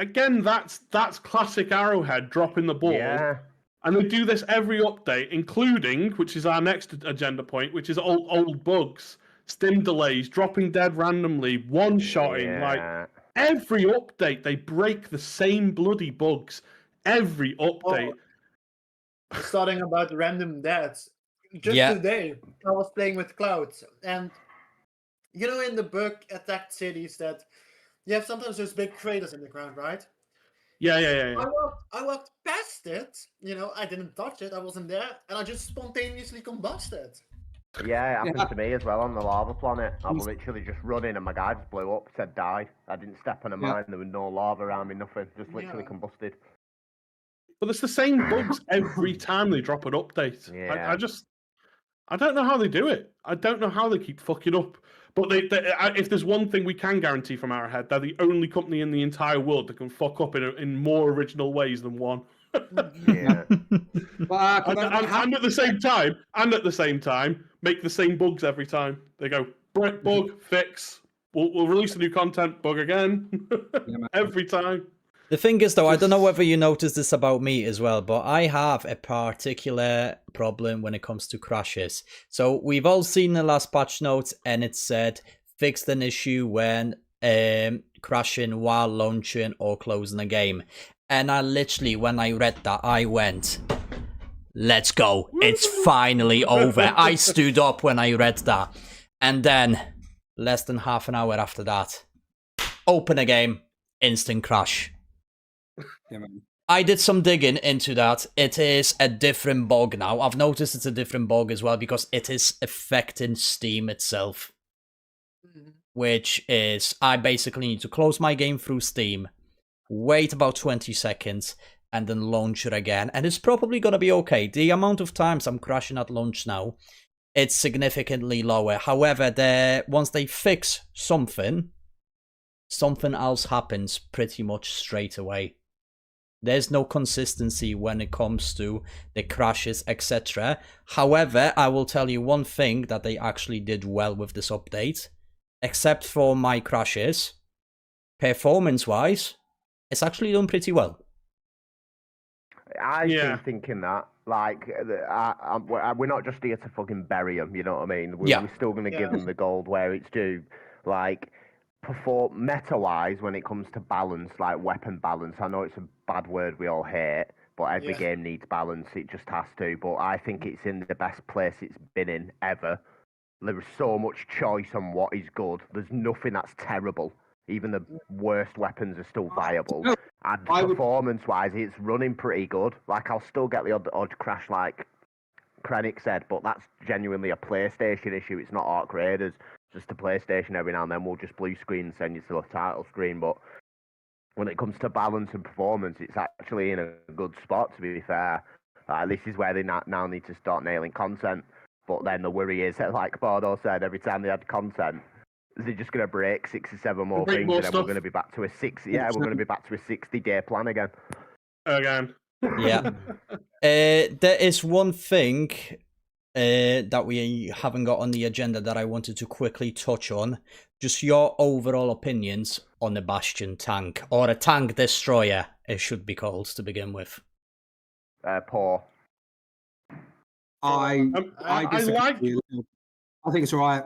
that's classic Arrowhead dropping the ball.
Yeah.
And they do this every update, including, which is our next agenda point, which is old bugs, stim delays, dropping dead randomly, one-shotting.
Yeah.
Like, every update, they break the same bloody bugs. Every update.
Starting about random deaths. Just today, I was playing with Clouds, and you know in the book Attacked Cities that you have sometimes those big craters in the ground, right?
Yeah.
I walked past it, I didn't touch it, I wasn't there, and I just spontaneously combusted.
Yeah, it happened to me as well on the lava planet. I was literally just running and my guy just blew up, said died. I didn't step on a mine, there was no lava around me, nothing. Just literally combusted.
But it's the same bugs every time they drop an update.
Yeah.
I don't know how they do it. I don't know how they keep fucking up. But if there's one thing we can guarantee from Arrowhead, they're the only company in the entire world that can fuck up in more original ways than one.
Yeah.
And at the same time, make the same bugs every time. They go Brick bug fix. We'll release a new content bug again.
Yeah, man.
Every time.
The thing is, though, I don't know whether you noticed this about me as well, but I have a particular problem when it comes to crashes. So we've all seen the last patch notes, and it said fixed an issue when crashing while launching or closing a game. And I literally, when I read that, I went, let's go. It's finally over. I stood up when I read that. And then, less than half an hour after that, open a game, instant crash.
Yeah, man.
I did some digging into that. It is a different bug now. I've noticed it's a different bug as well because it is affecting Steam itself. Which is, I basically need to close my game through Steam, wait about 20 seconds, and then launch it again. And it's probably going to be okay. The amount of times I'm crashing at launch now, it's significantly lower. However, once they fix something else happens pretty much straight away. There's no consistency when it comes to the crashes, etc. However, I will tell you one thing that they actually did well with this update. Except for my crashes, performance-wise, it's actually done pretty well.
I've been thinking that. Like, we're not just here to fucking bury them, you know what I mean? We're still going to give them the gold where it's due. Like, meta-wise, when it comes to balance, like weapon balance, I know it's a bad word we all hate, but every game needs balance. It just has to. But I think it's in the best place it's been in ever. There is so much choice on what is good. There's nothing that's terrible. Even the worst weapons are still viable. And performance-wise, it's running pretty good. Like, I'll still get the odd crash like Krennic said, but that's genuinely a PlayStation issue. It's not Arc Raiders. Just a PlayStation every now and then will just blue screen and send you to the title screen. But when it comes to balance and performance, it's actually in a good spot, to be fair. This is where they now need to start nailing content. But then the worry is, like Bordeaux said, every time they add content, they're just going to break 6 or 7 more things, and then we're going to be back to a 60-day plan again.
Yeah. There is one thing that we haven't got on the agenda that I wanted to quickly touch on. Just your overall opinions on the Bastion tank, or a tank destroyer, it should be called to begin with.
Poor.
I
like.
I think it's alright.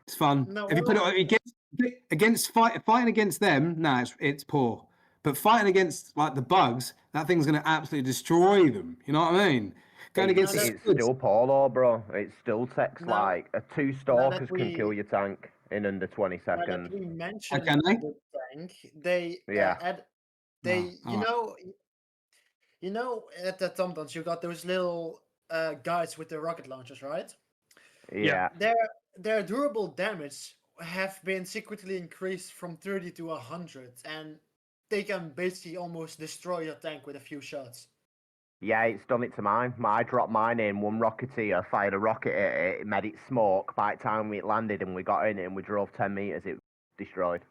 It's fun.
No,
if you put it against fighting against them, no, it's poor. But fighting against like the bugs, that thing's going to absolutely destroy them. You know what I mean? Going against
it's still poor though, bro. It still takes like 2 stalkers can kill your tank in under 20 seconds.
That we mentioned
Can they?
the tank, they you know at the Tom-Toms you got those little guys with the rocket launchers, right?
Yeah.
Their durable damage have been secretly increased from 30 to 100, and they can basically almost destroy your tank with a few shots.
Yeah, it's done it to mine. I dropped mine in, one rocketeer fired a rocket at it, it made it smoke. By the time it landed and we got in it and we drove 10 meters, it was destroyed.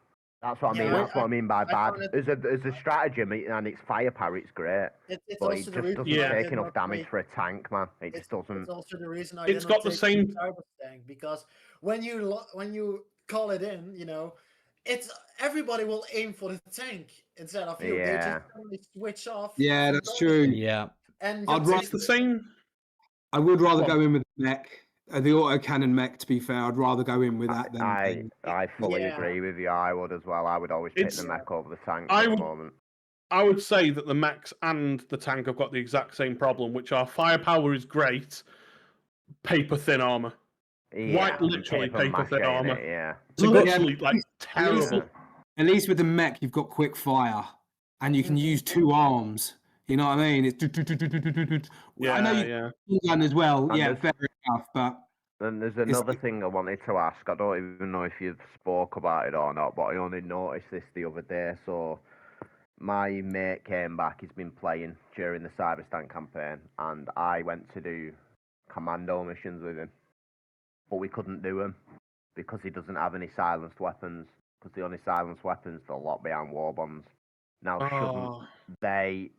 That's what I mean. That's what I mean by bad. As a strategy and its firepower, it's great. But it just doesn't take enough damage for a tank, man. It just doesn't.
It's also the reason I
it's got the same
Cyberstan, because when you call it in, you know, everybody will aim for the tank instead of you. They just only switch off.
Yeah, that's true.
Yeah.
And
it's the same.
I would rather go in with the mech, the autocannon mech. To be fair, I'd rather go in with that than.
I fully agree with you. I would as well. I would always pick the mech over the tank at the moment.
I would say that the mechs and the tank have got the exact same problem, which are firepower is great, paper thin armor.
Yeah,
literally paper thin armor.
It's
literally like terrible.
At least with the mech, you've got quick fire, and you can use 2 arms. You know what I mean? It's I know you can as well. And fair enough. But
then there's another thing I wanted to ask. I don't even know if you've spoke about it or not, but I only noticed this the other day. So my mate came back. He's been playing during the Cyberstan campaign, and I went to do commando missions with him, but we couldn't do them because he doesn't have any silenced weapons. Because the only silenced weapons are locked behind Warbonds. Now, shouldn't they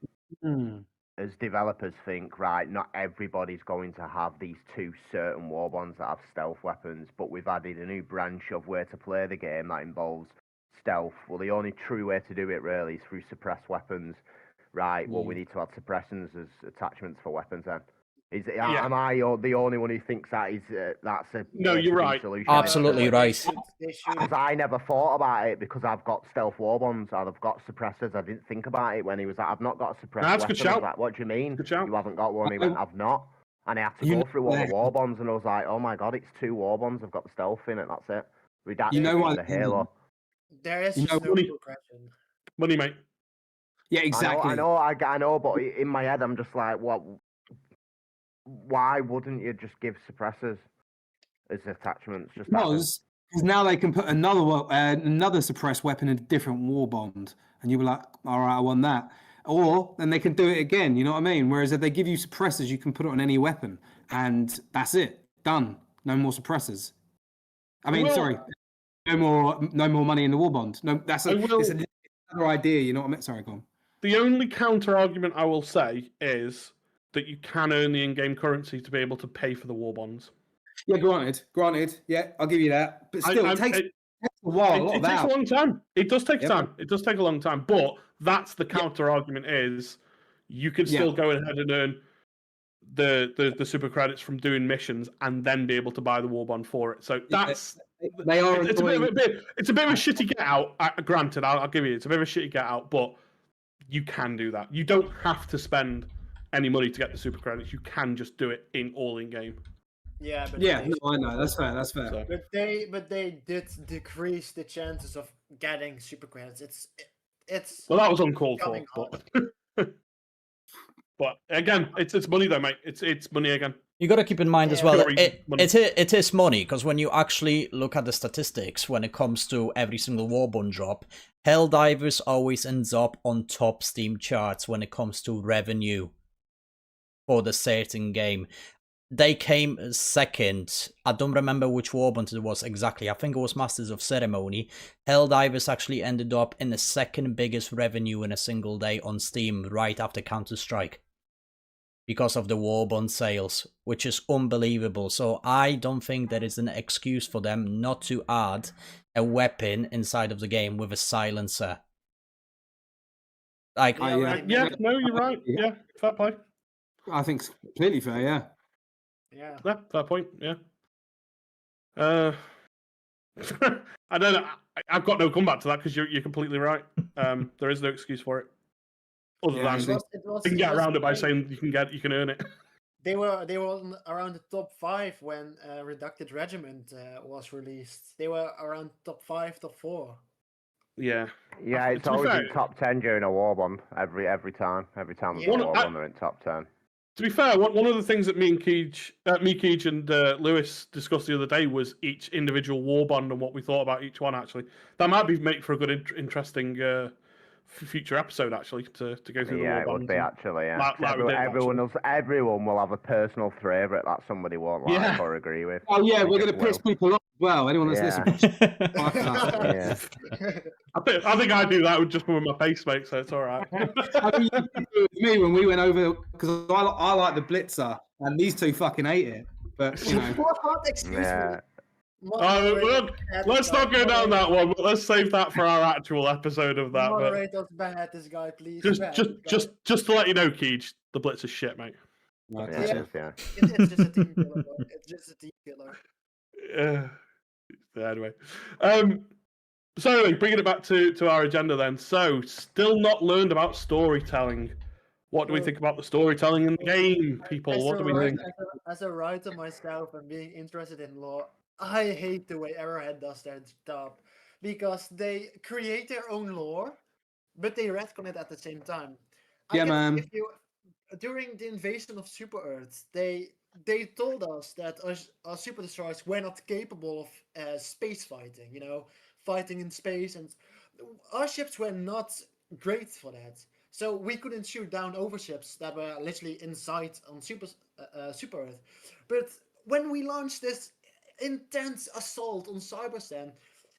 as developers think, right, not everybody's going to have these 2 certain Warbonds that have stealth weapons, but we've added a new branch of where to play the game that involves stealth. Well, the only true way to do it really is through suppressed weapons. Right, well, we need to add suppressions as attachments for weapons then. Am I the only one who thinks that is that's a
No, you're right.
solution?
Absolutely right.
They should.
Because I never thought about it because I've got stealth warbonds and I've got suppressors. I didn't think about it when he was like, I've not got a suppressed
That's a
weapon.
good
I was
shout.
like, what do you mean?
Good shout.
You haven't got one? He went, I've not. And I had to go through all the warbonds and I was like, oh my god, it's 2 warbonds. I've got the stealth in it. That's it. Redacted
You know what?
the Halo.
There is
You know,
no progression.
Money, mate.
Yeah, exactly.
I know, but in my head, I'm just like, what? Why wouldn't you just give suppressors as attachments? Just
Because now they can put another suppressed weapon in a different warbond, and you were like, all right, I want that. Or then they can do it again. You know what I mean? Whereas if they give you suppressors, you can put it on any weapon, and that's it. Done. No more suppressors. I mean, sorry, no more money in the warbond. No, it's another idea. You know what I mean? Sorry, go on.
The only counter argument I will say is that you can earn the in-game currency to be able to pay for the war bonds.
Yeah, granted. Yeah, I'll give you that. But still, it takes a while.
It takes a long time. It does take time. It does take a long time. But that's the counter argument is you can still go ahead and earn the super credits from doing missions and then be able to buy the war bond for it. So that's
they are.
It's a bit of a shitty get out. Granted, I'll give you it's a bit of a shitty get out, but you can do that. You don't have to spend any money to get the super credits. You can just do it all in game.
Yeah, but
I know. That's fair.
So.
But they did decrease the chances of getting super credits. It's
well, that was uncalled for. But again, it's money though, mate. It's money again.
You got to keep in mind as well, it is money, because when you actually look at the statistics, when it comes to every single Warbond drop, Helldivers always ends up on top Steam charts when it comes to revenue for the certain game. They came second. I don't remember which Warbond it was exactly. I think it was Masters of Ceremony. Helldivers actually ended up in the second biggest revenue in a single day on Steam, right after Counter-Strike, because of the Warbond sales, which is unbelievable. So I don't think there is an excuse for them not to add a weapon inside of the game with a silencer. Like,
no, you're right. Yeah, fair play.
I think it's completely fair.
Yeah,
fair point. Yeah. I don't know. I've got no comeback to that because you're completely right. There is no excuse for it. Other than you can get around it by saying you can earn it.
They were around the top 5 when Redacted Regiment was released. They were around top 5, top 4.
Yeah.
Yeah, it's always in top 10 during a Warbond every time. Every time there's a Warbond, they're in top 10.
To be fair, one of the things that me, Keej, and Lewis discussed the other day was each individual Warbond and what we thought about each one. Actually, that might be made for a good, interesting future episode. Actually, to go through.
Yeah,
the
it would be actually. Yeah,
everyone
everyone will have a personal favourite that somebody won't like or agree with.
Oh yeah, we're gonna piss people off as well. Anyone that's listening.
Yeah.
I think I do that just with my face, mate. So it's all right.
I mean, you did it with me when we went over because I like the Blitzer and these two fucking hate it. But you know,
Excuse me.
Let's not go down that one. But let's save that for our actual episode of that.
Moderator's ban this guy, please.
Just to let you know, Keej, the Blitz is shit, mate.
right,
It's just a team killer. Bro. It's just a team killer.
Anyway, so anyway, bringing it back to our agenda then. So, still not learned about storytelling. What do we think about the storytelling in the game, people? What do we think?
As a writer myself and being interested in lore, I hate the way Arrowhead does their job because they create their own lore, but they retcon it at the same time.
Man.
During the invasion of Super Earth, they told us that our super destroyers were not capable of space fighting. You know, fighting in space, and our ships were not great for that. So we couldn't shoot down overships that were literally inside on Super Earth. But when we launched this intense assault on Cyberstan,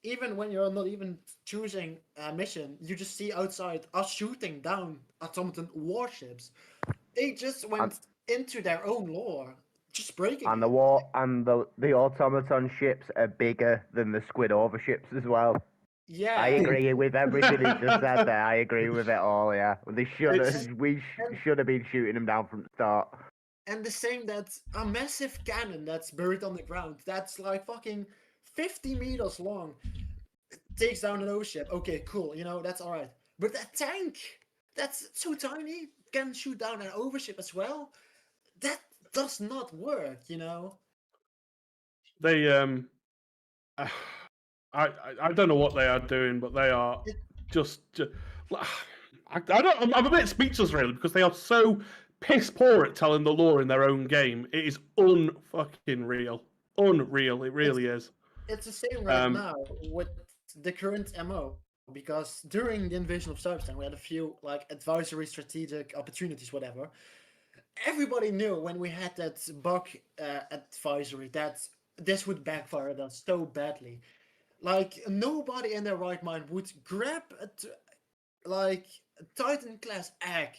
even when you're not even choosing a mission, you just see outside us shooting down automaton warships. They just went into their own lore, just breaking
And
it.
the war and the automaton ships are bigger than the squid over ships as well.
Yeah.
I agree with everything he just said there. I agree with it all. Yeah, we should have been shooting them down from the start.
And the same, that's a massive cannon that's buried on the ground. That's like fucking 50 meters long. It takes down an O-ship. Okay, cool. That's all right. But that tank, that's so tiny, can shoot down an overship as well. That does not work.
They I don't know what they are doing, but they are just I'm a bit speechless really, because they are so piss poor at telling the lore in their own game. It is unfucking real. Unreal. It really is.
It's the same right now with the current MO, because during the invasion of Cyberstan, we had a few like advisory strategic opportunities, whatever. Everybody knew when we had that bug advisory that this would backfire at us so badly. Like, nobody in their right mind would grab a Titan class egg.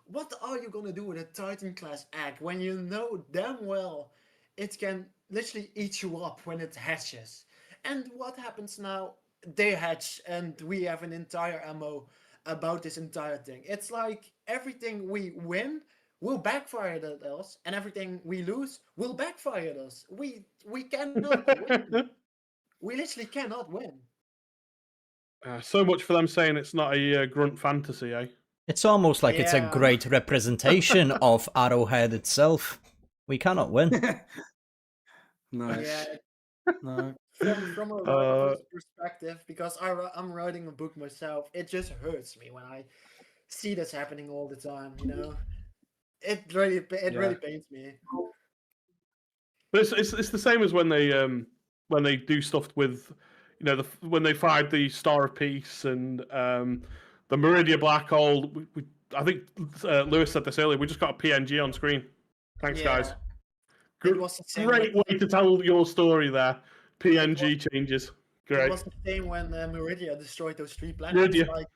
What are you gonna do with a Titan class egg when you know damn well it can literally eat you up when it hatches? And what happens now? They hatch, and we have an entire ammo about this entire thing. It's like everything we win will backfire at us, and everything we lose will backfire at us. We cannot win. We literally cannot win.
So much for them saying it's not a grunt fantasy, eh?
It's almost like it's a
Yeah.
great representation of Arrowhead itself. We cannot win.
No,
Yeah,
no.
from a writer's perspective, because I'm writing a book myself, it just hurts me when I see this happening all the time. It really pains me.
But it's the same as when they do stuff with, when they find the Star of Peace and the Meridia Black Hole. I think Lewis said this earlier. We just got a PNG on screen. Thanks, guys.
It was the same
Great way to tell your story there. PNG changes. Great.
It was the same when Meridia destroyed those 3 planets.
Meridia.
Like,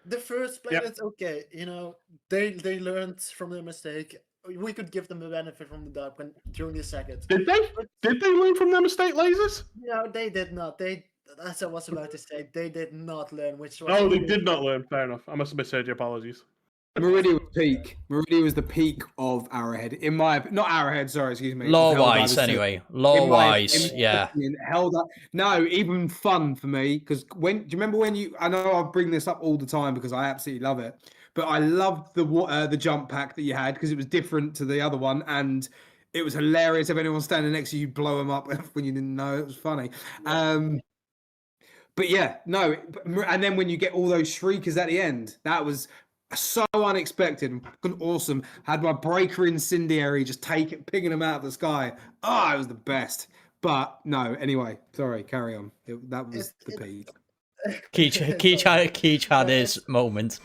the first planet, okay, they learned from their mistake. We could give them the benefit from the doubt during the second.
Did they? Did they learn from their mistake, lasers?
No, they did not. As I was about to say, they did not learn which was.
Oh, they did not learn. Fair enough. I must have misheard your apologies.
Meridia was peak. Meridia was the peak of Arrowhead. Not Arrowhead, sorry, excuse me.
Lore-wise, anyway. Lore-wise, yeah.
No, even fun for me, because do you remember when I know I bring this up all the time because I absolutely love it, but I loved the jump pack that you had because it was different to the other one, and it was hilarious. If anyone standing next to you, blow them up when you didn't know. It was funny. But yeah, no, and then when you get all those shriekers at the end, that was so unexpected and awesome. Had my breaker incendiary just picking them out of the sky. Oh, it was the best. But no, anyway, sorry, carry on. That was the peak.
Keach had his moment.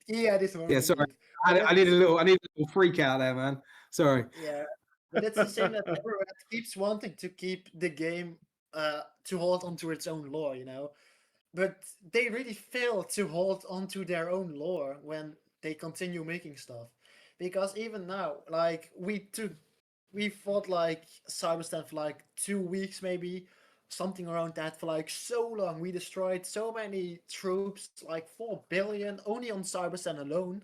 Yeah, this one.
Yeah, sorry. I need a little freak out there, man. Sorry.
Yeah, but it's the same that Arrowhead keeps wanting to keep the game to hold onto its own lore, but they really fail to hold onto their own lore when they continue making stuff. Because even now, like, we fought like Cyberstan for like 2 weeks, maybe something around that, for like so long. We destroyed so many troops, like 4 billion only on Cyberstan alone.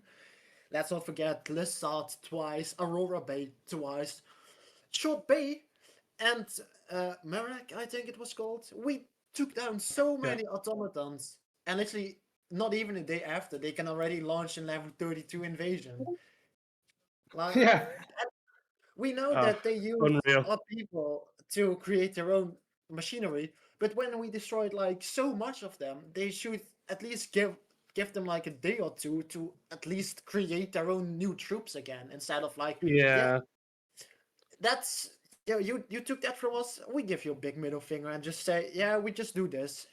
Let's not forget Lizard twice, Aurora Bay twice, Short Bay, and Merak, I think it was called. We took down so many automatons, and literally not even a day after, they can already launch a level 32 invasion. Like,
Yeah.
we know that they use our people to create their own machinery, but when we destroyed like so much of them, they should at least give them like a day or two to at least create their own new troops again, instead of like, that's you took that from us. We give you a big middle finger and just say, yeah, we just do this.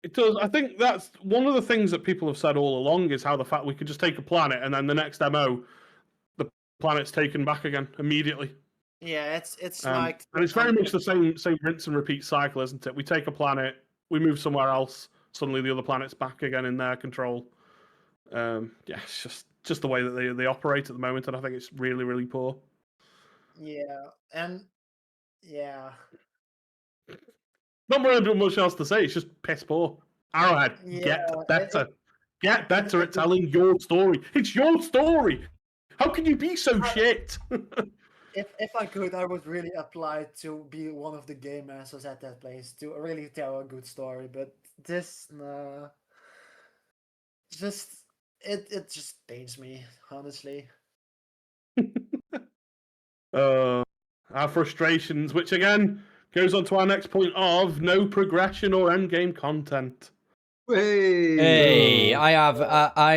It does. I think that's one of the things that people have said all along, is how the fact we could just take a planet and then the next MO, the planet's taken back again immediately.
Yeah, it's like,
and it's very much the same rinse and repeat cycle, isn't it? We take a planet, we move somewhere else, suddenly the other planet's back again in their control. Yeah, it's just the way that they operate at the moment, and I think it's really, really poor.
Yeah, and yeah,
Not really much else to say. It's just piss poor. Arrowhead,
yeah.
get better. Get
it-
better
it
at telling your story. It's your story. How can you be so shit?
if I could, I would really apply to be one of the game masters at that place to really tell a good story. But this, nah, just it just pains me, honestly.
Our frustrations, which again goes on to our next point of no progression or endgame content.
Hey, I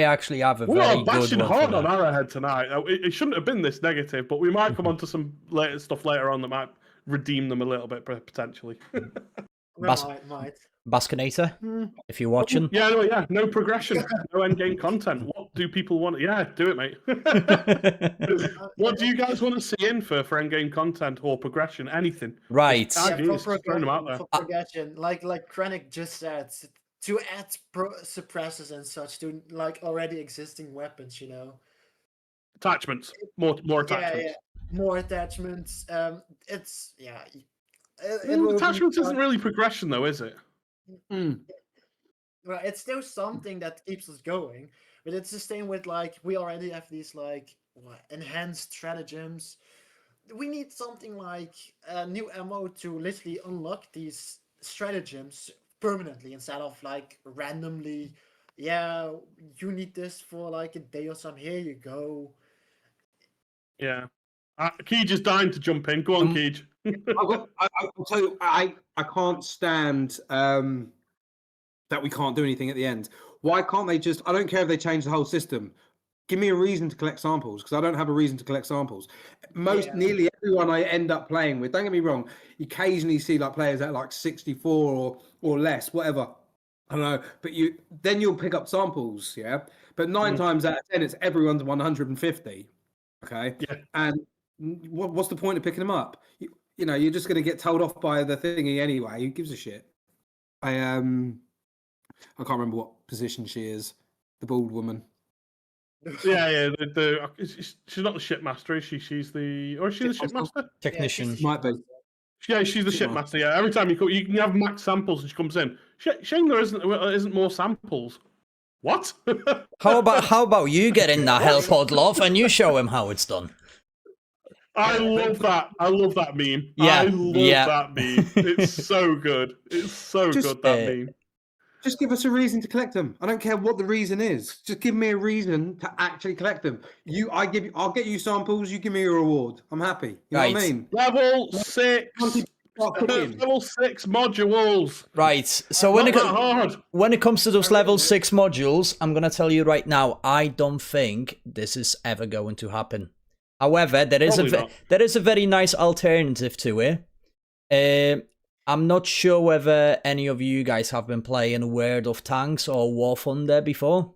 actually have a
We are
very good
bashing
one for
hard on
that.
Arrowhead tonight. It shouldn't have been this negative, but we might come on to some later stuff later on that might redeem them a little bit potentially.
Bas-
Might.
Baskinator, if you're watching.
Yeah, no progression, no endgame content. What do people want? Yeah, do it, mate. What do you guys want to see in for endgame content or progression? Anything?
Right.
Just ideas, just throwing them out there.
For progression, like Krennic just said, to add suppressors and such to like already existing weapons, you know.
Attachments, more attachments.
Yeah, more attachments. It's yeah.
Attachments isn't really progression, though, is it?
Well, it's still something that keeps us going, but it's the same with like we already have these like enhanced stratagems. We need something like new ammo to literally unlock these stratagems permanently instead of like randomly. Yeah, you need this for like a day or something. Here you go.
Yeah. Keej is dying to jump in. Go on, Keej.
I'll tell you, I can't stand that we can't do anything at the end. Why can't they just? I don't care if they change the whole system. Give me a reason to collect samples, because I don't have a reason to collect samples. Nearly everyone I end up playing with, don't get me wrong, you occasionally see like players at like 64 or less, whatever. I don't know, but then you'll pick up samples, yeah. But 9 times out of 10, it's everyone's 150. Okay.
Yeah.
And what's the point of picking them up? You know, you're just going to get told off by the thingy anyway. Who gives a shit? I can't remember what position she is. The bald woman.
Yeah. She's not the shipmaster, is she? She's the. Or is she the shipmaster?
Technician.
Might be.
Yeah, she's the shipmaster. Yeah, every time you can have max samples and she comes in. Shame there isn't more samples. What?
How about you get in that hell pod, love, and you show him how it's done?
I love that. I love that meme.
Yeah,
I love that meme. It's so good. It's so good, that meme.
Just give us a reason to collect them. I don't care what the reason is. Just give me a reason to actually collect them. I'll get you samples. You give me a reward. I'm happy. You know what I mean?
Level 6. Level 6 modules.
Right. So when it comes to those level 6 modules, I'm gonna tell you right now, I don't think this is ever going to happen. However, there is a very nice alternative to it. I'm not sure whether any of you guys have been playing World of Tanks or War Thunder before.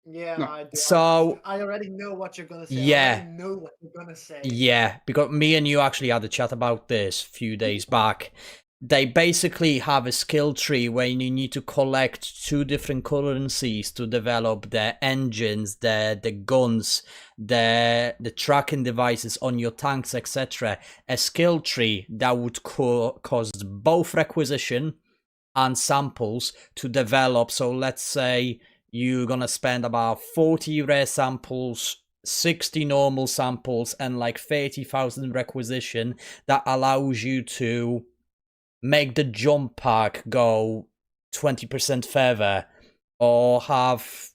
Yeah,
No.
I do.
So
I already know what you're gonna say.
Yeah.
I already know what you're gonna say.
Yeah, because me and you actually had a chat about this a few days back. They basically have a skill tree where you need to collect 2 different currencies to develop the engines, the guns, the tracking devices on your tanks, etc. A skill tree that would cost both requisition and samples to develop. So let's say you're gonna spend about 40 rare samples, 60 normal samples, and like 30,000 requisition that allows you to make the jump pack go 20% further, or have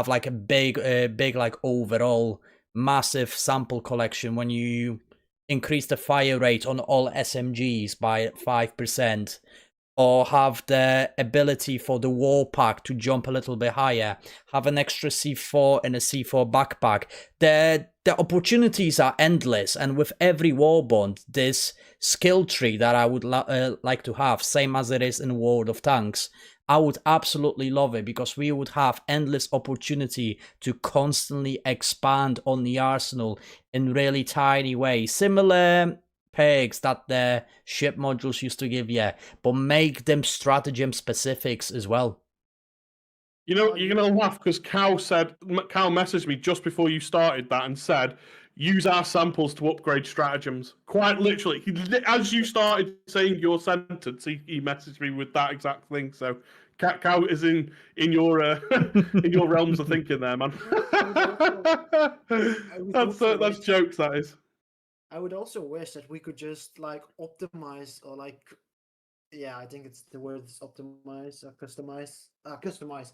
like a big like overall massive sample collection when you increase the fire rate on all SMGs by 5%, or have the ability for the war pack to jump a little bit higher, have an extra C4 and a C4 backpack. The opportunities are endless, and with every warbond, this skill tree that I would like to have, same as it is in World of Tanks, I would absolutely love it, because we would have endless opportunity to constantly expand on the arsenal in really tiny ways. Similar perks that the ship modules used to give you, but make them stratagem specifics as well.
You know, you're gonna laugh because Cal messaged me just before you started that and said, "Use our samples to upgrade stratagems." Quite literally, as you started saying your sentence, he messaged me with that exact thing. So, Cal is in your in your realms of thinking there, man. That's jokes. That is.
I would also wish that we could just like optimize or like, yeah, I think it's the word is optimize or customize,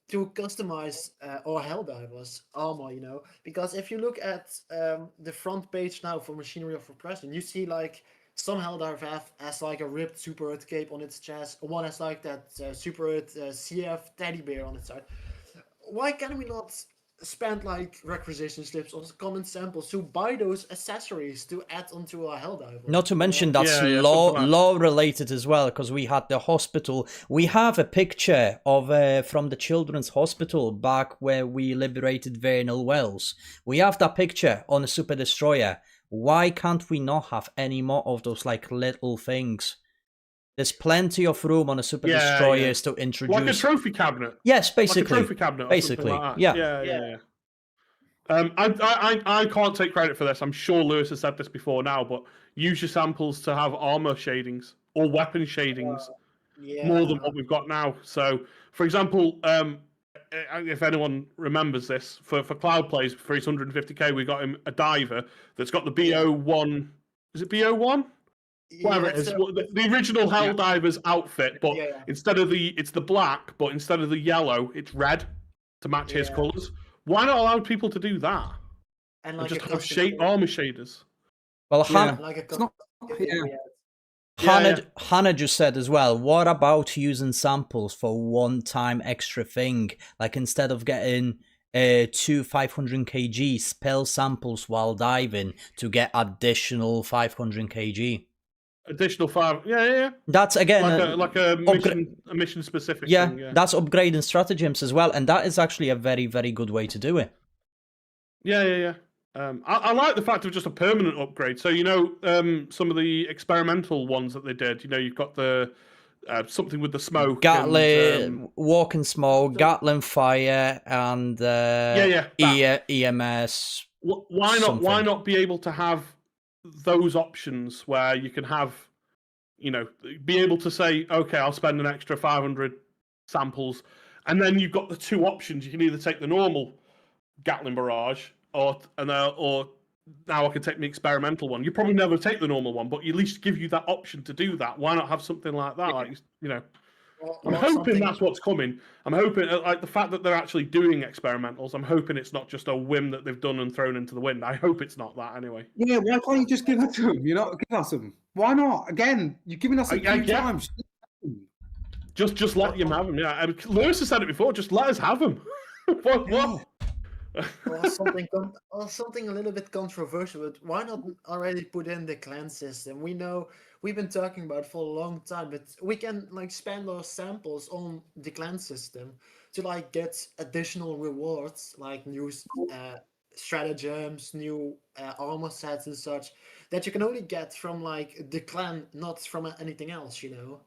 to customize our Helldivers armor, you know, because if you look at the front page now for Machinery of Repression, you see like some Helldiver has like a ripped Super Earth cape on its chest, one has like that Super Earth CF teddy bear on its side. Why can we not spend like requisition slips or common samples to buy those accessories to add onto our Helldiver?
Not to mention that's law related as well, because we had the hospital. We have a picture of from the children's hospital back where we liberated Vernal Wells. We have that picture on a Super Destroyer. Why can't we not have any more of those like little things? There's plenty of room on a Super Destroyers to introduce.
Like a trophy cabinet.
Yes, basically.
Like a trophy cabinet.
Basically,
like
yeah.
I can't take credit for this. I'm sure Lewis has said this before now, but use your samples to have armor shadings or weapon shadings more than what we've got now. So, for example, if anyone remembers this, for Cloud Plays, for his 150k, we got him a diver that's got the BO1. Is it BO1? Whatever it is, the original Helldivers outfit, but instead of it's the black, but instead of the yellow, it's red to match his colours. Why not allow people to do that? And like just have armor shaders.
Well, Hannah just said as well, what about using samples for one-time extra thing? Like instead of getting 2 500 kg spell samples while diving to get additional 500 kg.
Additional 5, yeah.
That's again
like a mission specific.
Yeah,
thing,
that's upgrading stratagems as well, and that is actually a very, very good way to do it.
Yeah. I like the fact of just a permanent upgrade. So you know, some of the experimental ones that they did. You know, you've got the something with the smoke,
Gatling, walk and smoke, Gatling fire, and EMS.
Why not be able to have those options where you can have, you know, be able to say, okay, I'll spend an extra 500 samples, and then you've got the two options. You can either take the normal Gatling barrage, or now I can take the experimental one. You probably never take the normal one, but at least give you that option to do that. Why not have something like that? Like, you know, I'm hoping that's what's coming. I'm hoping, like, the fact that they're actually doing experimentals, I'm hoping it's not just a whim that they've done and thrown into the wind. I hope it's not that anyway.
Yeah, why can't you just give it to them? You're not give us them. Why not? Again, you're giving us a few times.
Just let them have them. Yeah, Lewis has said it before. Just let us have them. What?
Or something a little bit controversial, but why not already put in the clan system? We know we've been talking about it for a long time, but we can like spend our samples on the clan system to like get additional rewards, like new stratagems, new armor sets and such, that you can only get from like the clan, not from anything else, you know.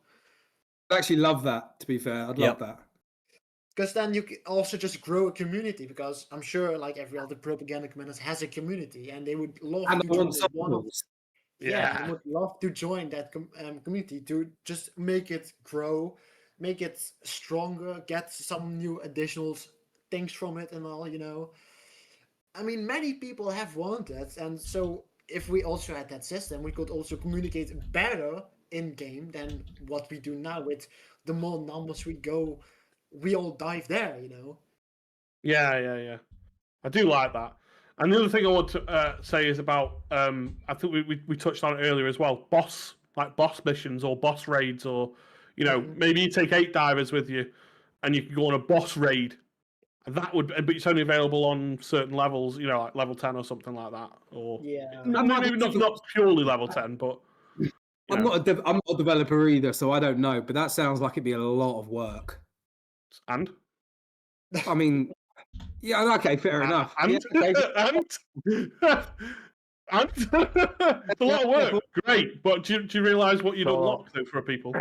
I actually love that, to be fair. I'd love that.
Because then you can also just grow a community, because I'm sure like every other propaganda commander has a community and they would love to join they would love to join that community to just make it grow, make it stronger, get some new additional things from it and all, you know. I mean, many people have wanted, and so if we also had that system, we could also communicate better in game than what we do now. With the more numbers we go, we all dive there, you know.
Yeah. I do like that. And the other thing I want to say is about I think we touched on it earlier as well. Boss missions or boss raids, or you know, maybe you take 8 divers with you, and you can go on a boss raid. That would, but it's only available on certain levels, you know, like level 10 or something like that. Or maybe not purely level 10, but
I'm not a developer either, so I don't know. But that sounds like it'd be a lot of work.
And
I mean, yeah, okay, fair enough.
And And it's a lot of work. Great, but do you realise what you'd
So-
unlock though for people?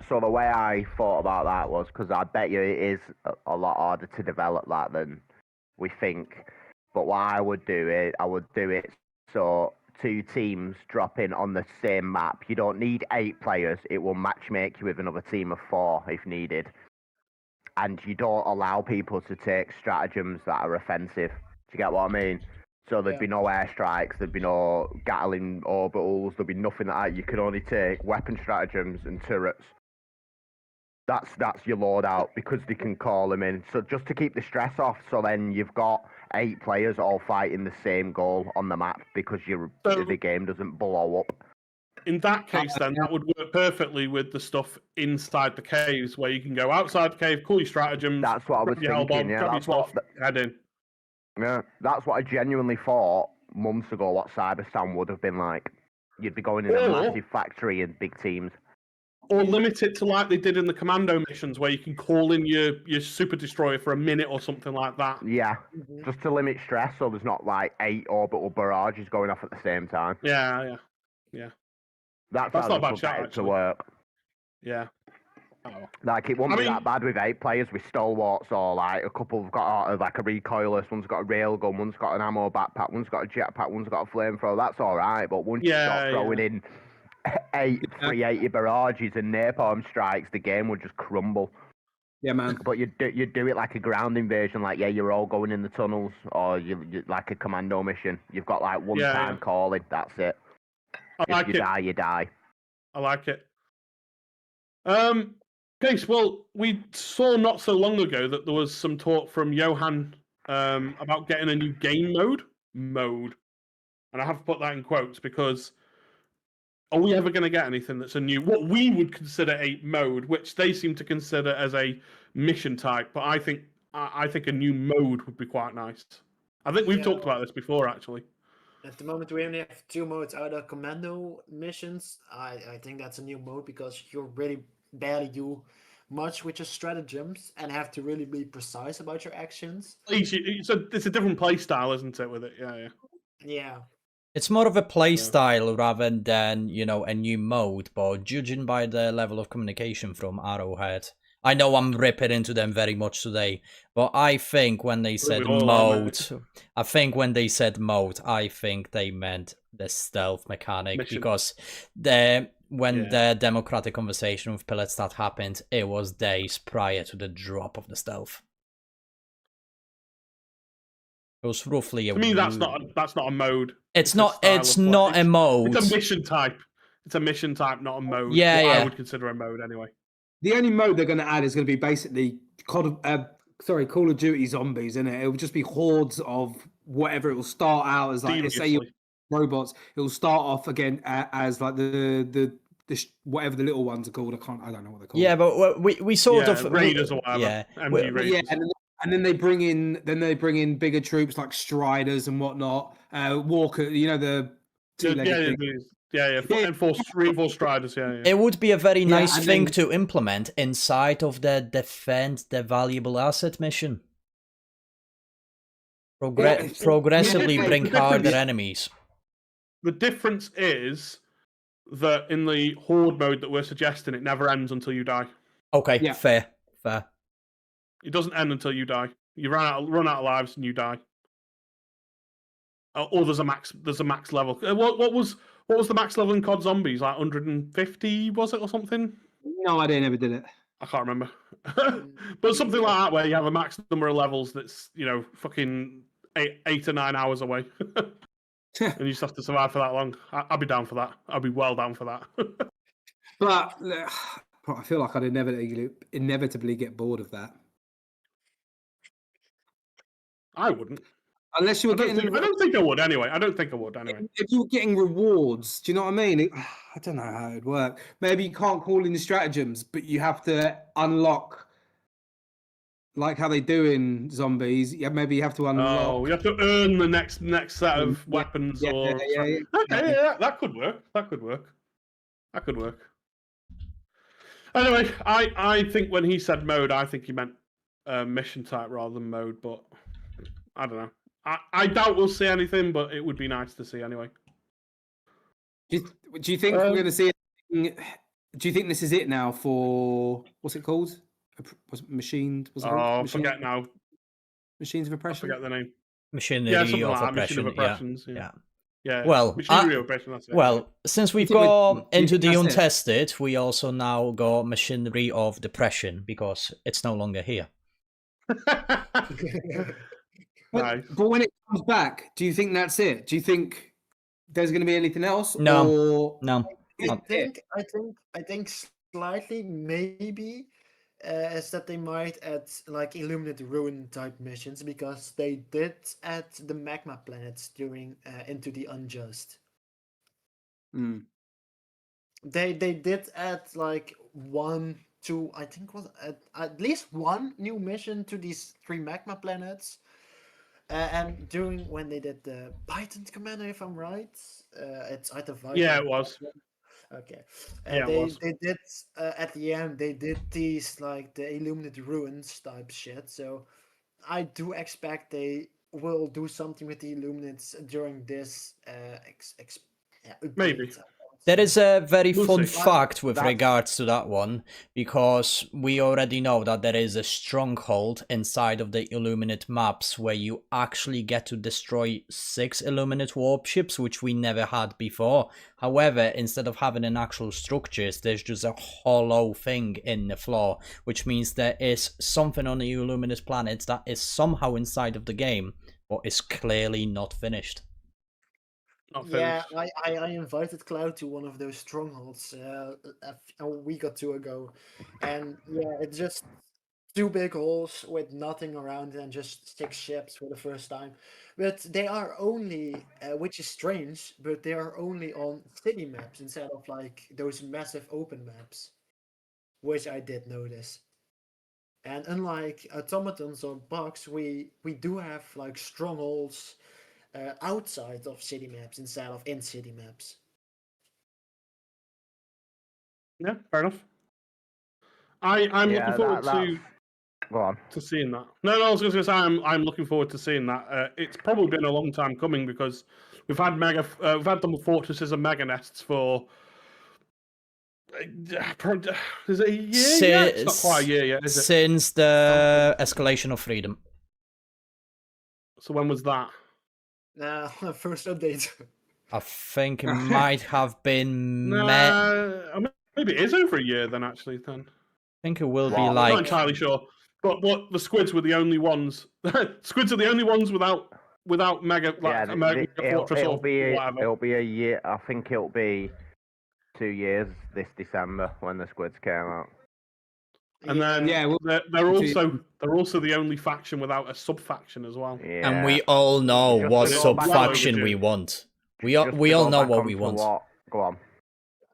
So the way I thought about that was because I bet you it is a lot harder to develop that than we think. But what I would do it so 2 teams drop in on the same map. You don't need 8 players. It will matchmake you with another team of 4 if needed. And you don't allow people to take stratagems that are offensive. Do you get what I mean? So there'd be no airstrikes, there'd be no Gatling orbitals, there'd be nothing like that. You can only take weapon stratagems and turrets. That's your loadout because they can call them in. So just to keep the stress off, so then you've got 8 players all fighting the same goal on the map because the game doesn't blow up.
In that case, then, that would work perfectly with the stuff inside the caves, where you can go outside the cave, call your stratagems,
That's what I was
grab your
thinking.
hellbomb,
Yeah,
grab your
that's what.
stuff, head in.
Yeah, that's what I genuinely thought months ago. What Cyberstan would have been like. You'd be going in a
Or-
massive factory and big teams.
Or limit it to like they did in the commando missions, where you can call in your super destroyer for a minute or something like that.
Yeah,
Mhm.
just to limit stress, so there's not like 8 orbital barrages going off at the same time.
Yeah.
That's
That's
how
not a
they
bad
could
shout,
get it to
actually.
work.
Yeah. Oh.
Like it won't
I
be
mean-
that bad with 8 players with stalwarts, or like a couple have got like a recoilless, one's got a railgun, one's got an ammo backpack, one's got a jetpack, one's got a flamethrower. That's all right, but once you start
Yeah,
throwing
yeah.
in 8 380 barrages and napalm strikes, the game would just crumble.
Yeah, man.
But you do it like a ground invasion, like you're all going in the tunnels, or you like a commando mission. You've got like one
Yeah,
time
yeah.
calling. That's it.
I
If
like
you
it.
die, you die.
I like it. Case, well, we saw not so long ago that there was some talk from Johan about getting a new game mode. And I have to put that in quotes because are we ever going to get anything that's a new, what we would consider a mode, which they seem to consider as a mission type, but I think a new mode would be quite nice. I think we've
Yeah.
talked about this before, actually.
At the moment, we only have 2 modes out of commando missions. I think that's a new mode because you really barely do much with your stratagems and have to really be precise about your actions.
It's a different play style, isn't it, with it? Yeah.
Yeah.
It's more of a play style rather than, a new mode, but judging by the level of communication from Arrowhead, I know I'm ripping into them very much today, but I think when they said
all are,
mode,
mate.
I think they meant the stealth mechanic,
Mission.
because when the democratic conversation with Pilletstat happened, it was days prior to the drop of the stealth. It was roughly a
To me, that's
week.
not a mode.
It's
a
not.
style
It's
of play.
not a mode.
It's a mission type. It's a mission type, not a mode.
Yeah,
what
yeah.
I would consider a mode anyway.
The only mode they're going to add is going to be basically Call of Duty zombies, isn't it? It will just be hordes of whatever. It will start out as like, say,
Seriously.
robots. It will start off again as like the whatever the little ones are called. I don't know what they're called.
Yeah, but we sort
Yeah,
of
raiders or whatever.
Yeah,
MG raiders.
Yeah, and then they bring in bigger troops like Striders and whatnot. Walker, the two-legged thing.
Yeah. Reinforced striders. Yeah.
It would be a very nice
and
thing
then-
to implement inside of the defend the valuable asset mission. Progressively
Yeah,
bring
the difference-
harder enemies.
The difference is that in the horde mode that we're suggesting, it never ends until you die.
Okay,
Yeah.
fair.
It doesn't end until you die. You run out of lives and you die. Or there's a max level. What was the max level in COD Zombies? Like 150 was it or something?
No idea, never did it.
I can't remember. But something like that where you have a max number of levels that's, fucking 8 or 9 hours away. And you just have to survive for that long. I'd be down for that. I'd be well down for that.
But I feel like I'd inevitably get bored of that.
I wouldn't.
Unless you
I
were
don't,
getting...
think, I don't think I would anyway.
If you were getting rewards, do you know what I mean? I don't know how it'd work. Maybe you can't call in the stratagems, but you have to unlock, like how they do in Zombies. Yeah, maybe you have to unlock.
Oh, you have to earn the next set of
Yeah,
weapons
yeah,
or.
yeah.
Okay, yeah, that could work. Anyway, I think when he said mode, I think he meant mission type rather than mode, but I don't know. I doubt we'll see anything, but it would be nice to see anyway.
Do you think we're going to see? Do you think this is it now for what's it called? Was it machined? Was it called?
Oh,
Machine,
forget now.
Machines of
I
Oppression.
forget the name.
Machinery
Yeah, something
of
like that. Machine of
oppression.
Oppressions.
Yeah.
Yeah.
Well,
Machinery of Oppression. That's it.
Well, since we've
think we-
gone
do you
into
think
the
that's it?
untested, we also now got machinery of depression because it's no longer here.
Nice.
But when it comes back, do you think that's it? Do you think there's going to be anything else?
No.
Or...
No.
I think slightly maybe is that they might add like Illuminate Ruin type missions, because they did add the magma planets during Into the Unjust.
Hmm.
They did add like I think was at least one new mission to these 3 magma planets. And during when they did the Python Commander, if I'm right, it's either
Yeah, it was.
Okay.
Yeah, it was.
They did at the end they did these like the Illuminated Ruins type shit. So I do expect they will do something with the Illuminates during this
Maybe.
update, I would
There
say.
is a very
We'll
fun
see.
fact with
That's-
regards to that one, because we already know that there is a stronghold inside of the Illuminate maps where you actually get to destroy 6 Illuminate warships, which we never had before. However, instead of having an actual structures, there's just a hollow thing in the floor, which means there is something on the Illuminate planets that is somehow inside of the game, but is clearly not finished.
Not
Yeah,
finished.
I invited Cloud to one of those strongholds a week or 2 ago, and yeah, it's just 2 big holes with nothing around and just 6 ships for the first time. But they are only, which is strange, but they are only on city maps instead of like those massive open maps, which I did notice. And unlike automatons or bugs, we do have like strongholds outside of city maps instead of in city maps.
Yeah, fair enough. I'm looking forward
that's... Go on.
to seeing that. No, I was going to say I'm looking forward to seeing that. It's probably been a long time coming because we've had them fortresses and mega nests for. Is it a year yet? It's not quite a year yet, is it?
Since the escalation of freedom.
So when was that?
First update.
I think it might have been
No, maybe it is over a year then. Actually, then
I think it will be
Well,
I'm not
like
entirely sure. But the squids were the only ones. Squids are the only ones without mega
Yeah,
mega fortress
it'll
or
be
whatever.
it'll be a year. I think it'll be 2 years this December when the squids came out.
And then
Yeah, well,
they're also the only faction without a sub faction as well.
Yeah.
and we all know
Just
what
to go
sub
back on
faction
overdue.
we want. We
Just to
all
go
know
back
what we
onto
want.
Go on.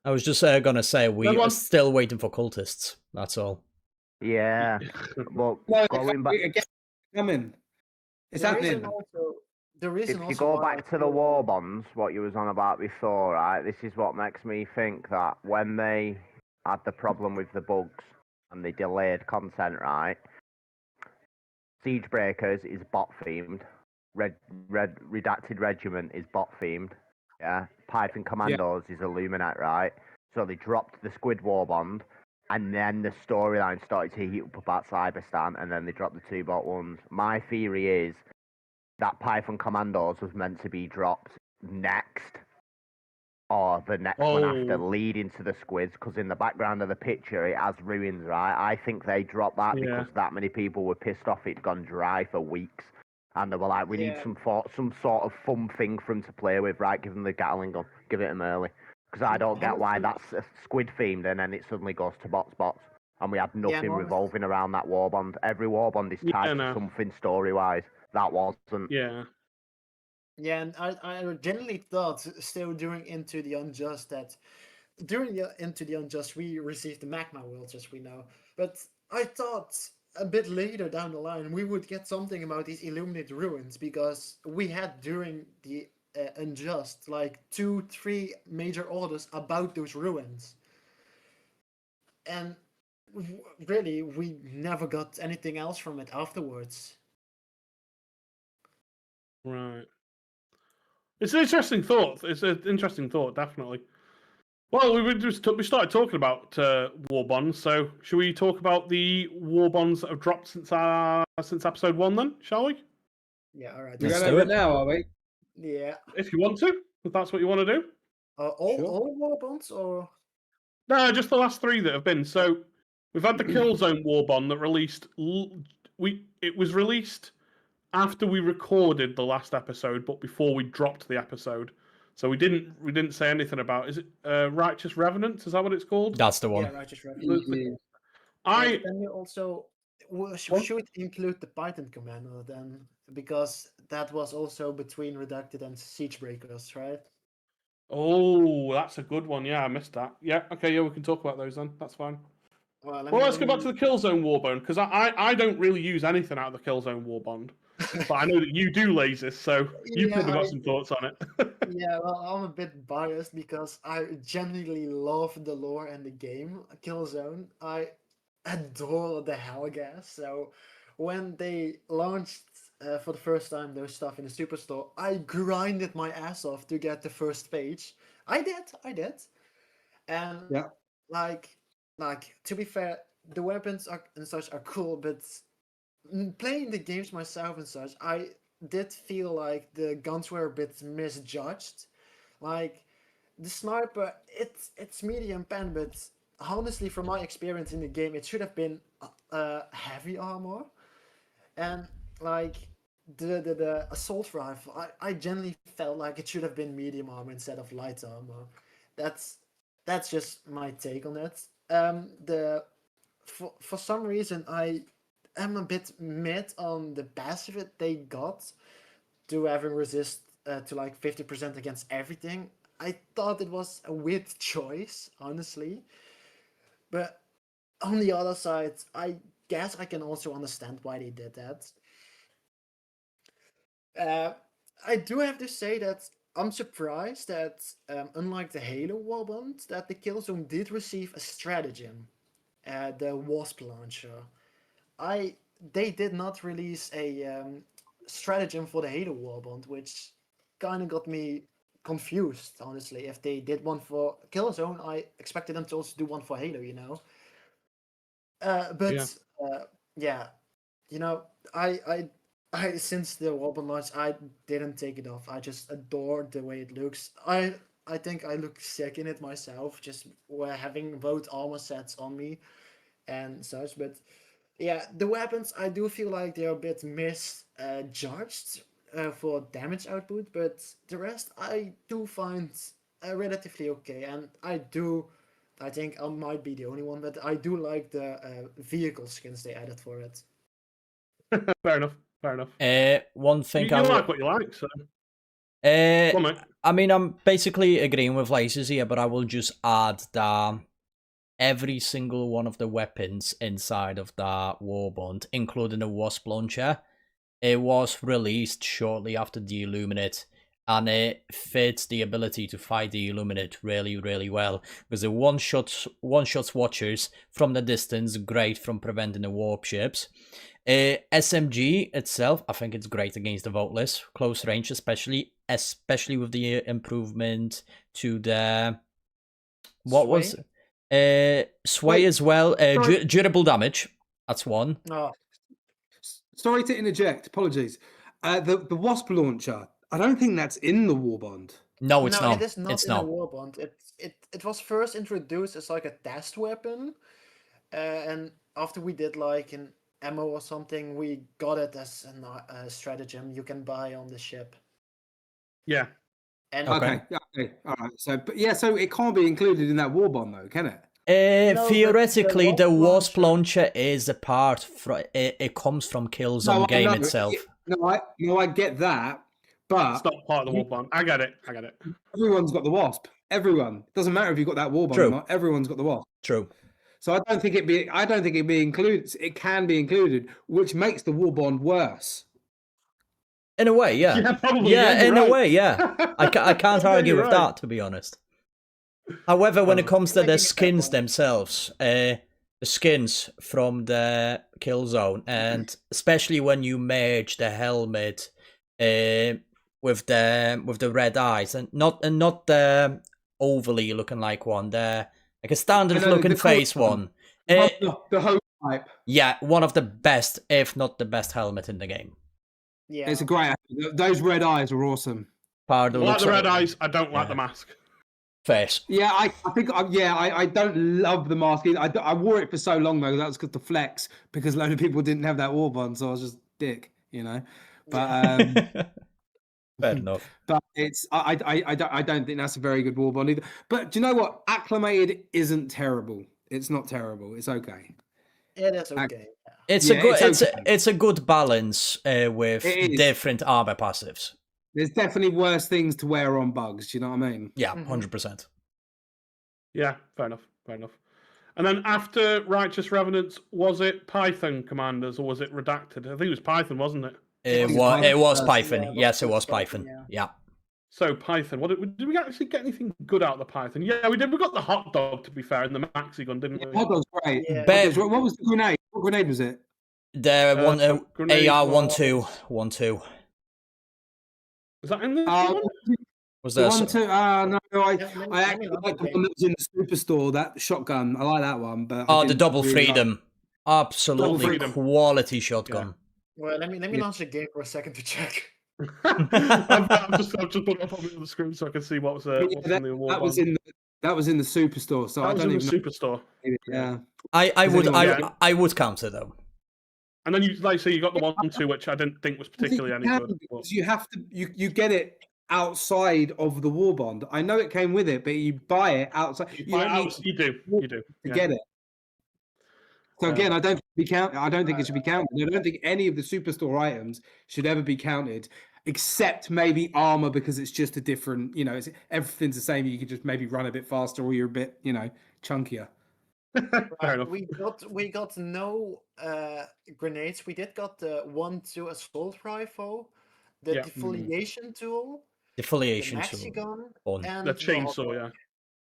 I was just gonna say we
Go
are
on.
still waiting for cultists. That's all.
Yeah, but
no,
going back,
again, coming. It's
the
happening.
reason also, the reason
if you
also
go
why I
back to the
feel like-
Warbonds, what you was on about before, right? This is what makes me think that when they had the problem with the bugs and they delayed content, right? Siege Breakers is bot themed. Redacted Regiment is bot themed. Yeah. Python Commandos is Illuminate, right? So they dropped the Squid Warbond, and then the storyline started to heat up about Cyberstan, and then they dropped the 2 bot ones. My theory is that Python Commandos was meant to be dropped next, or the next one after, leading to the squids, because in the background of the picture it has ruins, right? I think they dropped that
Yeah.
because that many people were pissed off it'd gone dry for weeks, and they were like, we need
Yeah.
some sort of fun thing for them to play with, right? Give them the Gatling gun, give it them early, because I don't get why that's squid themed and then it suddenly goes to bots, and we had nothing
no.
revolving around that Warbond. Every Warbond is tied to something story-wise. That wasn't.
Yeah.
Yeah, and I genuinely thought still during Into the Unjust that during the Into the Unjust we received the magma worlds, as we know, but I thought a bit later down the line we would get something about these Illuminated Ruins, because we had during the Unjust like 2-3 major orders about those ruins, and really we never got anything else from it afterwards.
Right. It's an interesting thought. It's an interesting thought, definitely. Well, we started talking about Warbonds, so should we talk about the Warbonds that have dropped since episode 1 then, shall we?
Yeah, all right.
We're
Let's
going
do
over
it.
it now, are we?
Yeah.
If you want to, if that's what you want to do.
Sure.
All Warbonds or
No, just the last 3 that have been. So we've had the Killzone Warbond that released. It was released after we recorded the last episode, but before we dropped the episode. So we didn't say anything about. Is it Righteous Revenants? Is that what it's called?
That's the one.
yeah, Righteous Revenants. Then you also should include the Python commander then, because that was also between Redacted and Siegebreakers, right?
Oh, that's a good one. Yeah, I missed that. Yeah, okay, yeah, we can talk about those then. That's fine.
Well,
Let's go back to the Killzone Warbond, because I don't really use anything out of the Killzone Warbond. But I know that you do, Lasers, so you've
Yeah,
probably got some thoughts on it.
Yeah, well, I'm a bit biased because I genuinely love the lore and the game Killzone. I adore the hell gas. So when they launched for the first time those stuff in the Superstore, I grinded my ass off to get the first page. I did. And
Yeah.
like to be fair, the weapons are and such are cool, but playing the games myself and such, I did feel like the guns were a bit misjudged. Like the sniper, it's medium pen, but honestly, from my experience in the game, it should have been heavy armor, and like the assault rifle, I generally felt like it should have been medium armor instead of light armor. That's just my take on it. For some reason I am a bit mid on the passive that they got to having resist to like 50% against everything. I thought it was a weird choice, honestly. But on the other side, I guess I can also understand why they did that. I do have to say that I'm surprised that, unlike the Halo Warband, that the Killzone did receive a stratagem, the Wasp launcher. They did not release a stratagem for the Halo Warband, which kind of got me confused, honestly. If they did one for Killzone, I expected them to also do one for Halo, you know. Yeah, you know, I since the Warband launch, I didn't take it off. I just adore the way it looks. I think I look sick in it myself, just having both armor sets on me and such. But yeah, the weapons, I do feel like they're a bit misjudged for damage output, but the rest I do find relatively okay. And I think I might be the only one, but I do like the vehicle skins they added for it.
Fair enough.
One thing
You like what you like, so. Go on, mate.
I mean, I'm basically agreeing with Lasers here, but I will just add that every single one of the weapons inside of that Warbond, including the Wasp launcher, it was released shortly after the Illuminate, and it fits the ability to fight the Illuminate really, really well, because it one-shots watchers from the distance, great from preventing the warp ships. SMG itself, I think it's great against the Voteless, close range especially with the improvement to the... What was... Sway as well, durable damage, that's one.
Oh.
Sorry to interject, apologies. The Wasp launcher, I don't think that's in the Warbond.
No, it's not.
It is not
it's
in
not.
the Warbond. It was first introduced as like a test weapon, and after we did like an ammo or something, we got it as a stratagem you can buy on the ship.
Yeah.
And
Okay, all right. So it can't be included in that Warbond though, can it?
Theoretically, the Wasp launcher is a part from it comes from Killzone game itself.
I get that, but
It's not part of the Warbond. I get it.
Everyone's got the Wasp. Everyone. It doesn't matter if you've got that Warbond or not. Everyone's got the Wasp.
True.
So I don't think it'd be included. It can be included, which makes the Warbond worse.
In a way, yeah.
Yeah, probably.
Yeah,
you're
in
right.
a way, yeah. I can't
Yeah,
argue
you're
with
right.
that, to be honest. However, when it comes to the
Making a fair
skins
point.
themselves, the skins from the Killzone, and especially when you merge the helmet with the red eyes, and not the overly looking like one. The like a standard
No,
looking
the
face
cool
one.
The whole type.
Yeah, one of the best, if not the best helmet in the game.
Yeah.
It's a great. Those red eyes are awesome.
Pardo
I like
looks
the red eyes. I don't like
Yeah.
the mask.
face.
Yeah, I think I don't love the mask either. I wore it for so long though. That was because the flex, because a load of people didn't have that Warbond, so I was just dick, you know. But
Fair enough.
but it's I don't think that's a very good Warbond either. But do you know what? Acclimated isn't terrible. It's not terrible. It's okay.
It is okay.
It's
Yeah,
a good
it's okay.
it's a good balance with
It is.
different armor passives.
There's definitely worse things to wear on bugs. Do you know what I mean?
Yeah,
Mhm.
100%.
Yeah, fair enough. Fair enough. And then after Righteous Revenants, was it Python commanders or was it Redacted? I think it was Python, wasn't it?
It
was
was
Python.
Python.
Yeah,
Yes, it
it
was
was Python,
Python. Yeah.
So Python. Did we actually get anything good out of the Python? Yeah, we did. We got the hot dog, to be fair, in the maxi gun, didn't
Yeah,
we?
hot dog's great.
Yeah.
Hot dog's great. What was the grenade? What grenade was it?
The one
grenade
AR
was-
1212
Is that in the
Oh,
one?
was
the
there.
one, two. No, I
Let me
actually
look
like the
again.
one that was in the superstore. That shotgun. I like that one. But I
Oh, the
didn't
double
really like-
freedom. Absolutely
Freedom.
quality shotgun.
Well, let me
Yeah.
launch the game for a second to check.
I've just put it up on the screen so I can see what's
Yeah,
in the award.
that was in the superstore. So
That
I
was
don't
in the
even
superstore.
know. Yeah.
I
Does
would
anyone
get it?
I would counter though.
And then you like say you got the 1-2, which I didn't think was particularly any
You
good.
can,
but-
because you have to. You get it outside of the Warbond. I know it came with it, but you buy it outside.
You
You
buy
don't
it
need
out- you do. You do.
to
yeah.
get it. So
Yeah.
again, I don't think it should be counted. I don't think any of the superstore items should ever be counted, except maybe armor, because it's just a different. Everything's the same. You can just maybe run a bit faster, or you're a bit, chunkier.
Fair enough.
We got no grenades. We did got the 1-2 assault rifle, the
Yeah.
defoliation tool, the
Defoliation
maxi
tool.
gun,
Fun.
and
The
hot
chainsaw,
dog.
yeah.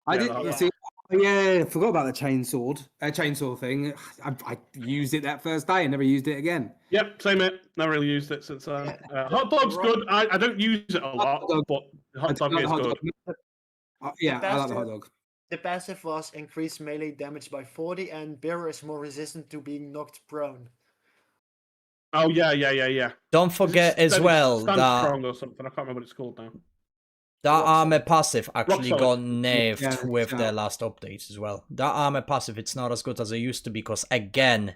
I
Yeah,
did.
that-
You see, I forgot about the chainsaw thing. I used it that first day and never used it again.
Yep, same it. Never really used it since then. Hot dog's
Right.
good. I don't use it a lot,
dog.
but hot
I
dog
like
is
the hot
good.
dog. Yeah, I like the hot dog.
The passive was increased melee damage by 40, and Bearer is more resistant to being knocked prone.
Oh yeah.
Don't forget as well
Stand
that
strong or something. I can't remember what it's called now.
that
Rock
armor
solid.
passive actually
solid.
got nerfed
Yeah,
with
yeah.
their last updates as well. That armor passive, it's not as good as it used to because again,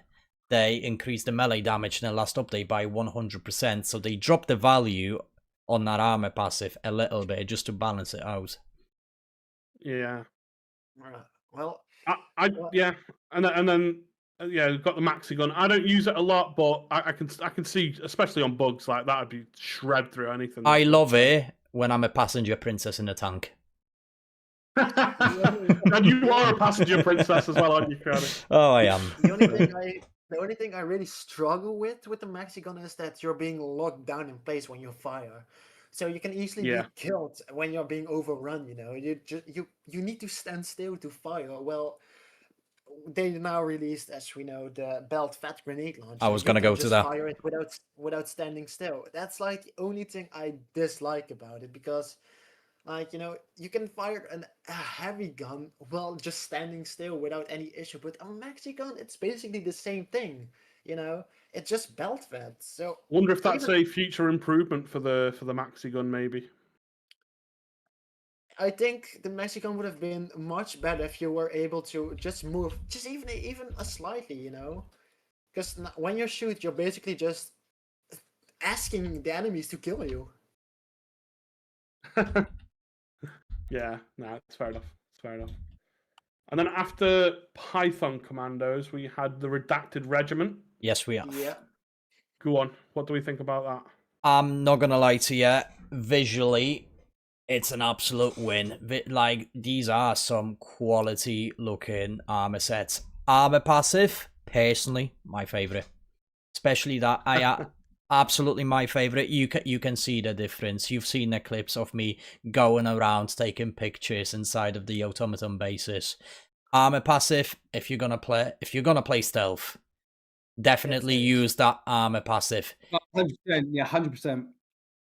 they increased the melee damage in the last update by 100%. So they dropped the value on that armor passive a little bit just to balance it out.
Yeah.
Well,
Yeah, and then yeah, we've got the maxi gun. I don't use it a lot, but I can see, especially on bugs like that, I'd be shred through anything.
I love it when I'm a passenger princess in a tank.
And you are a passenger princess as well, aren't you, Crowley?
Oh, I am.
the only thing I really struggle with the maxi gun is that you're being locked down in place when you fire. So you can easily
Yeah.
be killed when you're being overrun. You need to stand still to fire. Well, they now released, as we know, the belt fat grenade launcher.
I was
You
gonna
can
go to
just
that.
Fire it without standing still. That's like the only thing I dislike about it, because, you can fire a heavy gun while just standing still without any issue. But a maxi gun, it's basically the same thing. It's just belt fed. So
Wonder if that's
even-
a future improvement for the maxi gun, maybe.
I think the maxi gun would have been much better if you were able to just move, just even a slightly, because when you shoot, you're basically just asking the enemies to kill you.
Yeah, it's fair enough. It's fair enough. And then after Python Commandos, we had the Redacted Regiment.
Yes, we are.
Yeah.
Go on. What do we think about that?
I'm not gonna lie to you. Visually, it's an absolute win. These are some quality looking armor sets. Armor passive, personally, my favorite. Especially that absolutely my favorite. You can see the difference. You've seen the clips of me going around taking pictures inside of the automaton bases. Armor passive, if you're gonna play stealth, definitely use that armor passive.
100%. Yeah, 100%.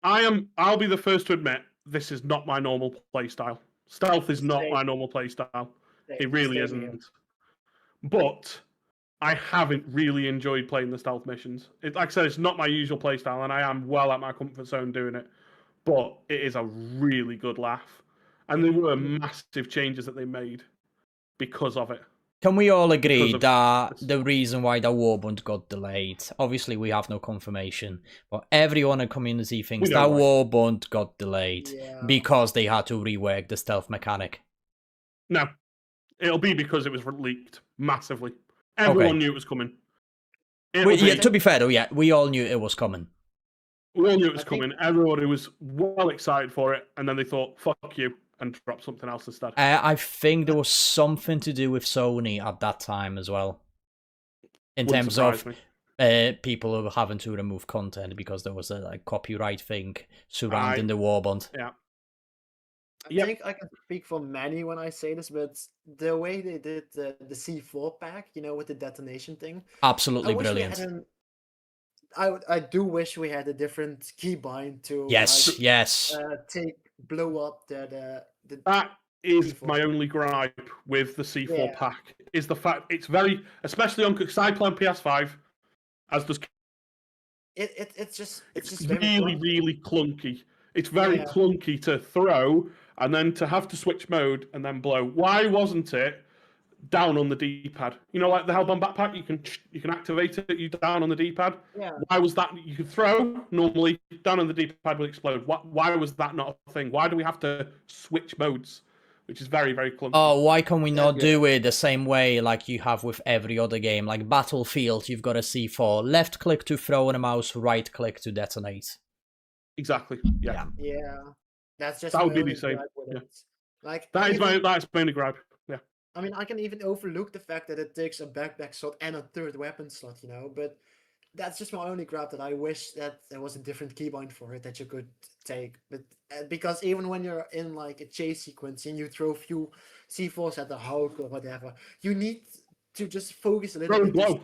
I'll be the first to admit this is not my normal playstyle. Stealth is not my normal playstyle. It really isn't. But I haven't really enjoyed playing the stealth missions. Like I said, it's not my usual playstyle, and I am well at my comfort zone doing it. But it is a really good laugh. And there were massive changes that they made because of it.
Can we all agree that the reason why the Warbond got delayed, obviously we have no confirmation, but everyone in the community thinks that Warbond got delayed because they had to rework the stealth mechanic?
No. It'll be because it was leaked massively. Everyone knew it was coming.
To be fair though, we all knew it was coming.
We all knew it was coming. Everybody was well excited for it, and then they thought, fuck you, and dropped something else instead.
I think there was something to do with Sony at that time as well. In terms of people having to remove content because there was a copyright thing surrounding the Warbond.
Yeah.
I think I can speak for many when I say this, but the way they did the C4 pack, with the detonation thing,
absolutely brilliant.
I do wish we had a different keybind to blow up the
That is C4. My only gripe with the C4 pack is the fact it's very, especially on because I play on PS5, as does.
It's just
really clunky. It's very clunky to throw and then to have to switch mode and then blow. Why wasn't it down on the D-pad? Like the Hellbound backpack, you can activate it. You down on the D-pad.
Yeah.
Why was that? You could throw normally down on the D-pad will explode. Why was that not a thing? Why do we have to switch modes? Which is very, very clunky.
Oh, why can we not do it the same way like you have with every other game? Like Battlefield, you've got a C4. Left click to throw on a mouse, right click to detonate.
Exactly. Yeah.
That's just
that would be the same. Yeah.
Like
that's my only gripe. Yeah.
I mean, I can even overlook the fact that it takes a backpack slot and a third weapon slot, but that's just my only gripe, that I wish that there was a different keybind for it that you could take. But because even when you're in like a chase sequence and you throw a few C4s at the Hulk or whatever, you need to just focus a little bit.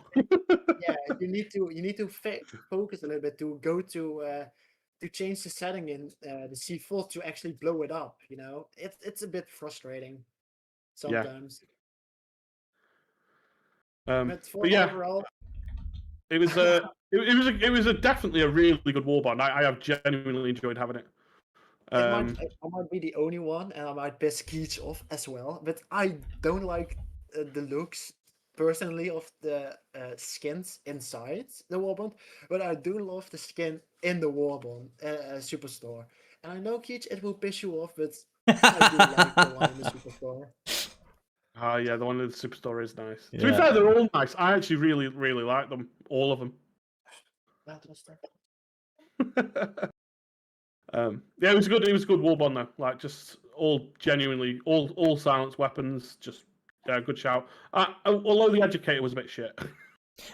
You need to focus a little bit to go to change the setting in the C4 to actually blow it up. It's a bit frustrating sometimes. But overall,
it was definitely a really good Warbond. I have genuinely enjoyed having it.
I might be the only one, and I might piss Keach off as well. But I don't like the looks personally of the skins inside the Warbond, but I do love the skin in the Warbond Superstore. And I know, Keach, it will piss you off, but I do like the one in the Superstore.
The one in the Superstore is nice. Yeah. To be fair, they're all nice. I actually really, really like them. All of them. It was good. It was a good Warbond though. Like just all genuinely all silenced weapons. Just good shout. Although the Educator was a bit shit.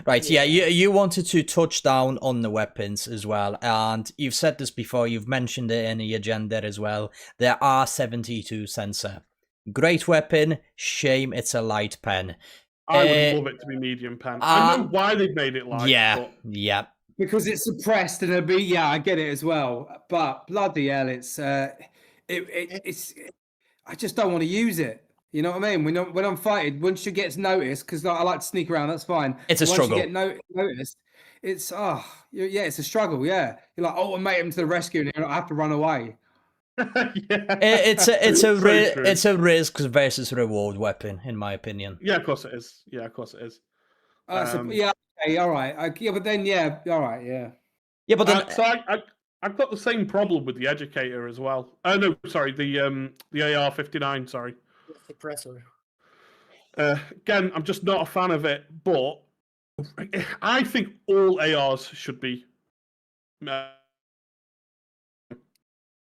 Right, you wanted to touch down on the weapons as well, and you've said this before, you've mentioned it in the agenda as well. The R-72 Censor. Great weapon, shame it's a light pen.
I would love it to be medium pen. I know why they've made it light.
Yeah.
Because it's suppressed and it'll be, I get it as well. But bloody hell, it's I just don't want to use it. You know what I mean? When I'm fighting, once you get noticed, because I like to sneak around, that's fine.
It's a struggle.
Once you get noticed, it's it's a struggle. Yeah, you're like, oh, I made him to the rescue, and I have to run away.
It's a risk versus reward weapon, in my opinion.
Yeah, of course it is.
Okay, all right. But then, all right, yeah.
Yeah, but then so I've got the same problem with the Educator as well. No, sorry, the AR-59. Sorry.
Suppressor.
Again, I'm just not a fan of it, but I think all ARs should be.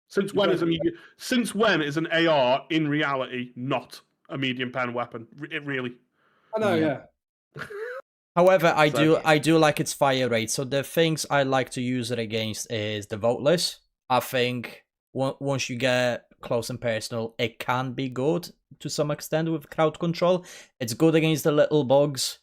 Since when is an AR in reality not a medium pen weapon? It really.
I know, yeah.
However, I do like its fire rate. So the things I like to use it against is the Voteless. I think once you get close and personal, it can be good to some extent with crowd control. It's good against the little bugs.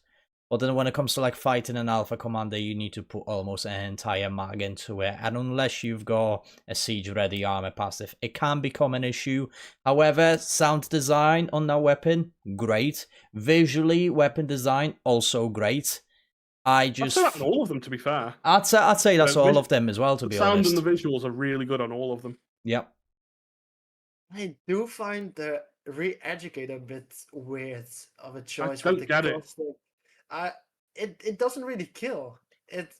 But then when it comes to like fighting an alpha commander, you need to put almost an entire mag into it. And unless you've got a siege ready armor passive, it can become an issue. However, sound design on that weapon, great. Visually, weapon design, also great.
I'd say that on all of them, to be fair.
I'd say that's all of them as well, to be honest.
The sound and the visuals are really good on all of them.
Yep.
I do find the Re-Educator a bit weird of a choice.
don't get it.
It doesn't really kill.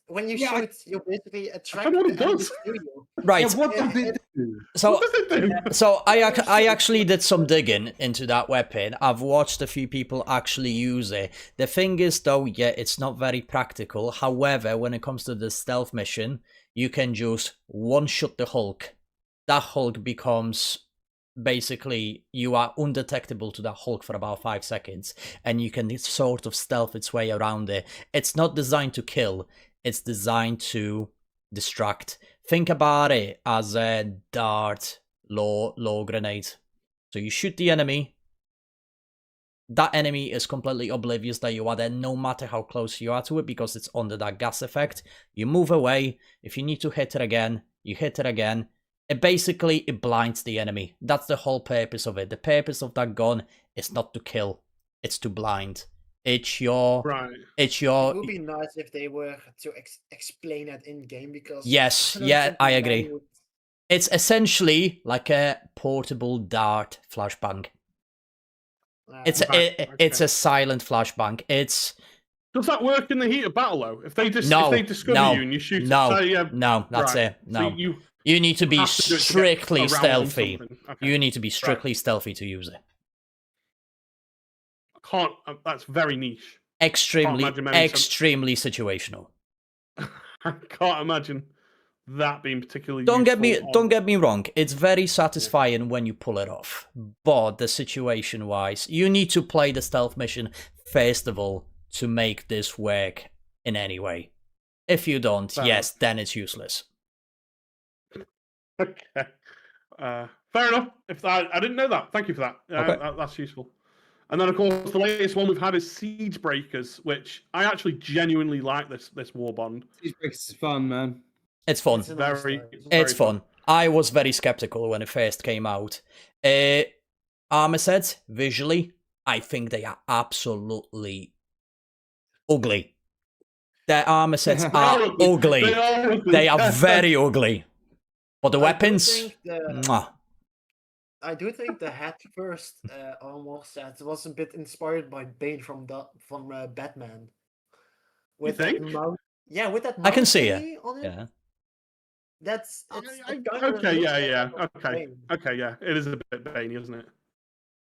When you
Yeah,
shoot, you basically attract
know what it
the enemies
does.
to you.
Right.
Yeah, what does it do?
So
What does it do?
So I actually did some digging into that weapon. I've watched a few people actually use it. The thing is though, yeah, it's not very practical. However, when it comes to the stealth mission, you can just one-shot the Hulk. That Hulk becomes... Basically, you are undetectable to that Hulk for about 5 seconds, and you can sort of stealth its way around it. It's not designed to kill, it's designed to distract. Think about it as a dart low grenade. So you shoot the enemy, that enemy is completely oblivious that you are there no matter how close you are to it because it's under that gas effect. You move away, if you need to hit it again, you hit it again. It basically blinds the enemy. That's the whole purpose of it. The purpose of that gun is not to kill, it's to blind. It's your...
Right.
It's your...
It would be nice if they were to explain it in game because...
Yes,
don't
yeah,
think
I
the
agree.
game would-
It's essentially like a portable dart flashbang. It's
Right,
it's
okay.
a silent flashbang. It's...
Does that work in the heat of battle though? If they if
No,
they discover
no,
you and you shoot
no,
it, say,
no, that's
right.
it. No.
So
You need to be
have to do it to get
strictly
around
stealthy.
something. Okay.
You need to be strictly stealthy to use it.
I can't. That's very niche.
Extremely,
imagine many
extremely situational.
I can't imagine that being particularly.
Don't get me wrong. It's very satisfying when you pull it off. But the situation wise, you need to play the stealth mission first of all to make this work in any way. If you don't, yes, then it's useless.
Okay. Fair enough. If I didn't know that. Thank you for that.
Okay.
That's useful. And then, of course, the latest one we've had is Siege Breakers, which I actually genuinely like. This Warbond.
Siege Breakers is fun, man.
It's fun.
It's a nice
Very.
style.
It's fun. I was very skeptical when it first came out. Armor sets, visually, I think they are absolutely ugly. Their armor sets are ugly.
They are ugly.
They are very ugly. But the weapons, mwah.
I do think the head first armor set was a bit inspired by Bane from Batman. With that
think?
mount, yeah, with that.
I can
mount
see
thingy on it.
Yeah.
That's it's
Okay. Yeah. Okay.
Bane.
Okay. Yeah. It is a bit Baney, isn't it?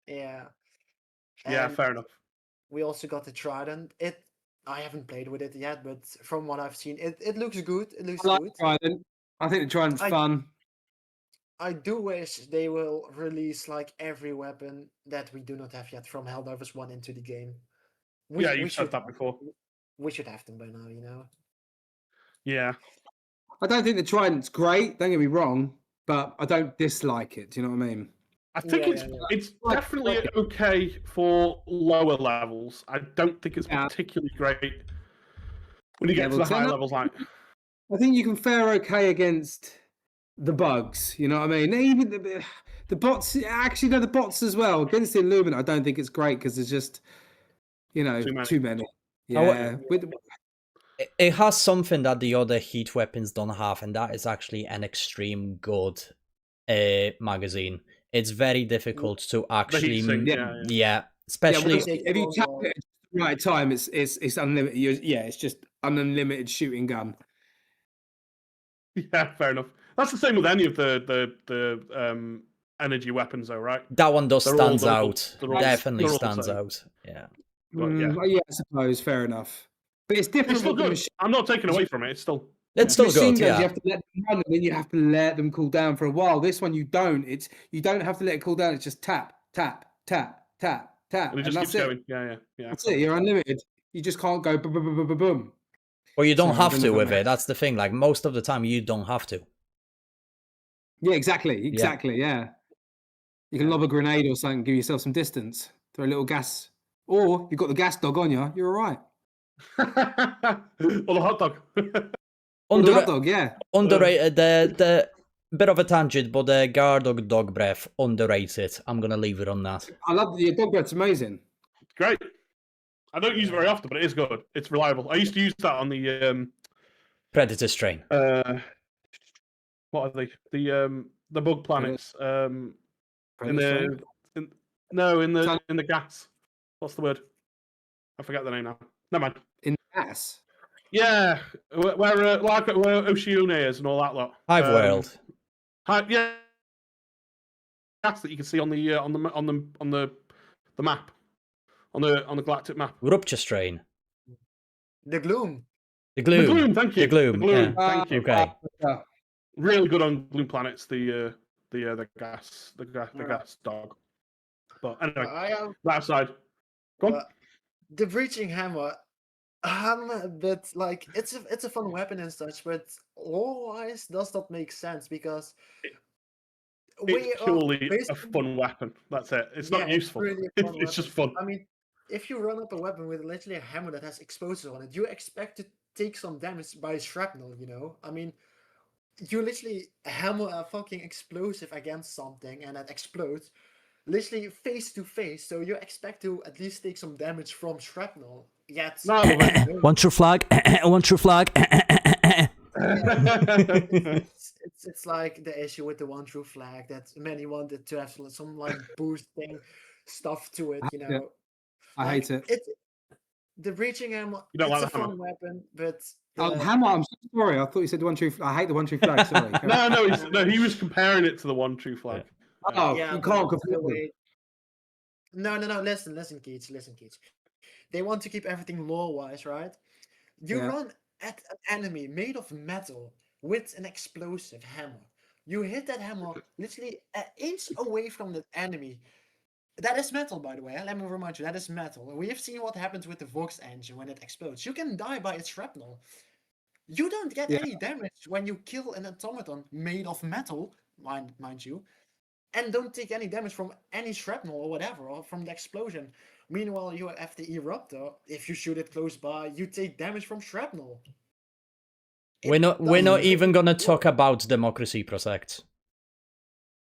Yeah.
Yeah.
And
Fair enough.
We also got the Trident. I haven't played with it yet, but from what I've seen, it looks good. It looks
I like
good.
the Trident. I think the Trident's fun.
I do wish they will release like every weapon that we do not have yet from Helldivers 1 into the game.
Yeah, you've said that before.
We should have them by now, you know.
Yeah.
I don't think the Trident's great, don't get me wrong, but I don't dislike it. Do you know what I mean?
I think
Yeah.
it's definitely okay for lower levels. I don't think it's particularly great when you get to the higher levels. Like,
I think you can fare okay against the bugs. You know what I mean? Even the bots. Actually, no, the bots as well. Against the Illuminate, I don't think it's great because there's just, too many. Yeah.
It has something that the other heat weapons don't have, and that is actually an extreme good magazine. It's very difficult to actually, especially
if you tap it at the right time, it's unlimited. It's just an unlimited shooting gun.
Yeah, fair enough. That's the same with any of the energy weapons, though, right?
That one does stands
all
out.
they're all-
Definitely
they're all the
stands
same.
out. Yeah.
But, yeah.
Yeah, I suppose. Fair enough. But it's different.
It's still
with the
good.
machine.
I'm not taking away from it. It's still.
It's still
Machine
good.
guns,
Yeah.
you have to let them run, and then you have to let them cool down for a while. This one you don't. You don't have to let it cool down. It's just tap, tap, tap, tap, tap,
And it just
that's
keeps
it.
going. Yeah.
That's it. You're unlimited. You just can't go boom, boom, boom, boom, boom.
Well, you don't
Sorry,
have to with it. That's the thing. Like most of the time, you don't have to.
Yeah, exactly. Yeah. You can lob a grenade or something, give yourself some distance, throw a little gas, or you've got the gas dog on you. You're all right.
Or the hot dog.
Or the hot
Under,
dog, yeah.
underrated. The bit of a tangent, but the guard dog breath underrated. I'm gonna leave it on that.
I love the dog breath's amazing.
Great. I don't use it very often, but it is good. It's reliable. I used to use that on the
Predator strain.
what are they? The bug planets. In
Predator
the in the gas. What's the word? I forget the name now. Never mind.
in gas.
Yeah, where like where Oceania is and all that lot.
Hive World.
Yeah, gas that you can see on the map, on the galactic map.
Rupture strain.
The Gloom.
The gloom.
The gloom, thank you.
The gloom. Yeah.
Thank you.
Okay.
Really good on gloom planets. The gas dog. But anyway,
I am
that aside, go on.
the Breaching Hammer. I'm a bit like it's a fun weapon and such, but lore-wise does not make sense because
It's purely a fun weapon. That's it. It's not useful.
Really a fun
It's just
weapon.
fun.
I mean, if you run up a weapon with literally a hammer that has explosives on it, you expect to take some damage by shrapnel. You know, I mean, you literally hammer a fucking explosive against something and it explodes, literally face to face. So you expect to at least take some damage from shrapnel. Yet,
No,
One true flag. One true flag.
it's like the issue with the one true flag that many wanted to have some like boosting stuff to it. You know,
I hate it.
The Breaching Hammer.
You don't
it's
like
a
the hammer?
fun weapon, but
Hammer, I'm so sorry. I thought you said the one true. I hate the one true flag. Sorry.
no, he was comparing it to the one true flag.
Oh,
yeah,
you
but
can't
the
confuse them.
way- No. Listen, Keats. They want to keep everything lore-wise, right? You
Yeah.
run at an enemy made of metal with an explosive hammer. You hit that hammer literally an inch away from the enemy. That is metal, by the way. Let me remind you, that is metal. We have seen what happens with the Vox engine when it explodes. You can die by its shrapnel. You don't get
Yeah.
any damage when you kill an automaton made of metal, mind you, and don't take any damage from any shrapnel or whatever, or from the explosion. Meanwhile, you have the Eruptor. If you shoot it close by, you take damage from shrapnel.
We're not even gonna talk about Democracy Protect.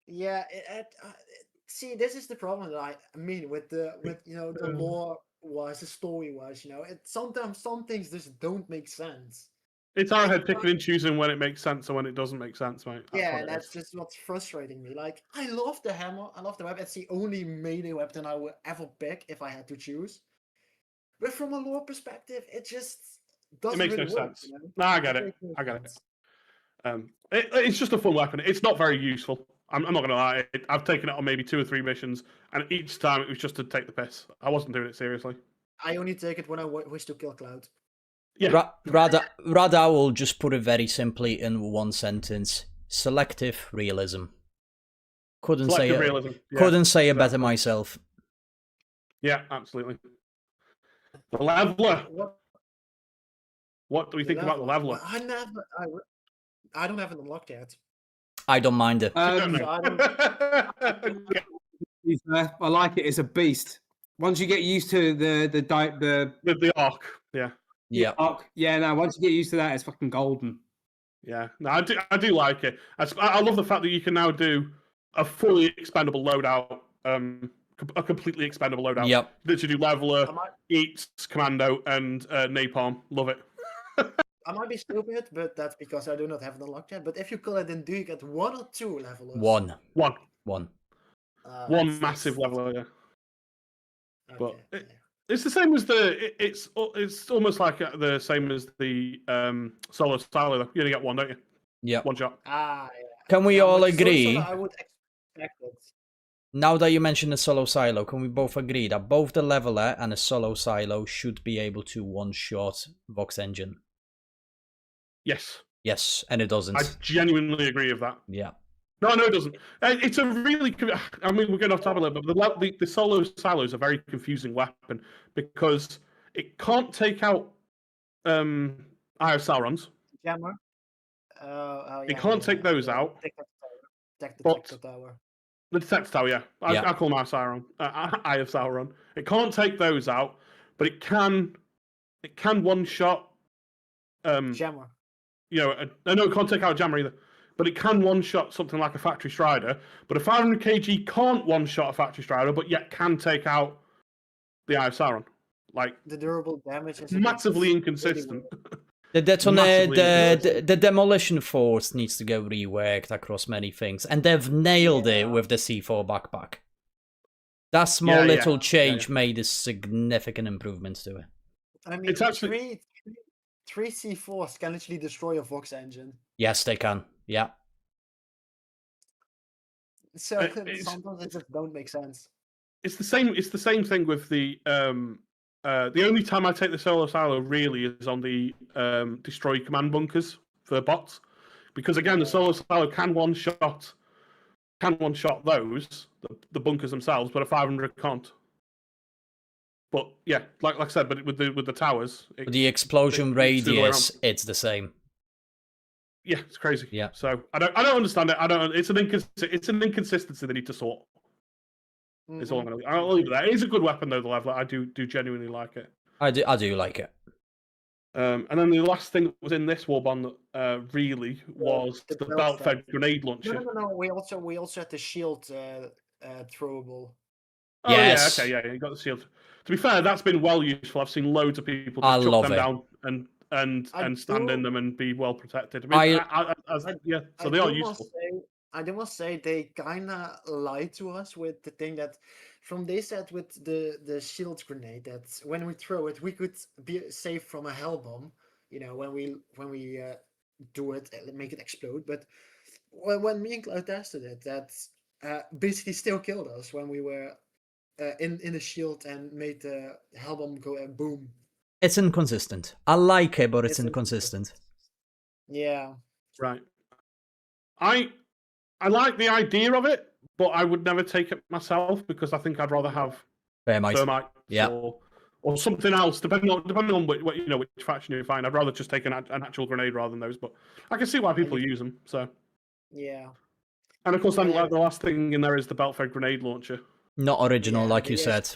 Yeah, see, this is the problem that I mean with the lore wise, the story wise. You know, sometimes some things just don't make sense.
It's our head picking and choosing when it makes sense and when it doesn't make sense, mate.
That's just what's frustrating me. Like, I love the hammer, I love the weapon. It's the only melee weapon I would ever pick if I had to choose. But from a lore perspective, it just doesn't
makes
really
no
work,
sense.
you know?
No, I get it.
makes no
I get it.
sense.
It's just a fun weapon. It's not very useful. I'm not gonna lie. I've taken it on maybe 2 or 3 missions, and each time it was just to take the piss. I wasn't doing it seriously.
I only take it when I wish to kill Cloud.
Yeah.
Rada will just put it very simply in one sentence: selective realism. Couldn't
Selective
say
realism.
it.
Yeah,
Couldn't say it better
exactly.
myself.
Yeah, absolutely. The leveler. What do we think about the leveler?
Well, I don't have it unlocked yet.
I don't mind it.
So I don't.
I like it. It's a beast. Once you get used to
the arc. Yeah.
Yeah.
arc, yeah. No, once you get used to that, it's fucking golden.
Yeah. No, I do like it. I love the fact that you can now do a fully expendable loadout. A completely expendable loadout.
Yep.
Literally do leveler, eats, commando, and napalm. Love it.
I might be stupid, but that's because I do not have it unlocked yet. But if you kill it, then do you get 1 or 2 levelers?
One.
One massive leveler, yeah.
Okay,
But it's the same as it's almost like the same as the solo silo. Though. You only get one, don't you?
Yeah.
One shot.
Yeah.
Can we all
with the solo
agree?
silo, I would expect it.
Now that you mentioned the solo silo, can we both agree that both the leveler and the solo silo should be able to one-shot Vox engine?
Yes.
Yes, and it doesn't.
I genuinely agree with that.
Yeah.
No, it doesn't. It's a really. I mean, we're going off topic a little bit, but the solo silo is a very confusing weapon because it can't take out Eye of Sauron's.
Jammer.
It can't take those out.
Detector tower.
The detector tower, yeah. I call them Eye of Sauron. Eye of Sauron. It can't take those out, but it can it can one-shot.
Jammer.
I know it can't take out a jammer either, but it can one-shot something like a factory strider. But a 500 kg can't one-shot a factory strider, but yet can take out the Eye of Sauron. Like,
The durable damage is
massively
against
inconsistent.
The
Massively
the demolition force needs to go reworked across many things, and they've nailed it with the C4 backpack. That small little change made a significant improvement to it.
I mean,
It's actually-
three C4s can literally destroy a Vox engine.
Yes, they can. Yeah.
So
It's-
sometimes it just don't make sense.
It's the same. It's the same thing with the only time I take the solo silo really is on the destroy command bunkers for bots, because again the solo silo can one shot those the bunkers themselves, but a 500 can't. But yeah, like I said, but with the towers,
The explosion
it's the other way
radius,
around.
it's the same.
Yeah, it's crazy.
Yeah.
So I don't understand it. It's an inconsistency they need to sort. Is all I'm gonna. I'll leave it there. It is a good weapon though. The level I do genuinely like it.
I do like it.
And then the last thing that was in this Warbond that really was
the
the
belt
belt-fed
fed.
grenade launcher.
No. We also had the shield throwable.
Oh
Yes.
yeah, okay, yeah, you got the shield. To be fair, that's been well useful. I've seen loads of people
I
just chuck
love
them
it.
down and stand in
do-
them and be well protected. I mean, so they are useful.
I do must say they kinda lied to us with the thing that they said with the shield grenade that when we throw it we could be safe from a hell bomb, when we do it and make it explode. But when me and Cloud tested it, that basically still killed us when we were in the shield and made the hell bomb go boom.
It's inconsistent. I like it, but it's
It's
inconsistent.
Yeah.
Right. I like the idea of it, but I would never take it myself because I think I'd rather have
Thermite.
thermite
Yeah.
or something else, depending on which faction you find. I'd rather just take an actual grenade rather than those. But I can see why people use them. So,
Yeah.
and of course, then
Yeah.
the last thing in there is the belt-fed grenade launcher.
Not original,
Yeah,
like you
yes.
said.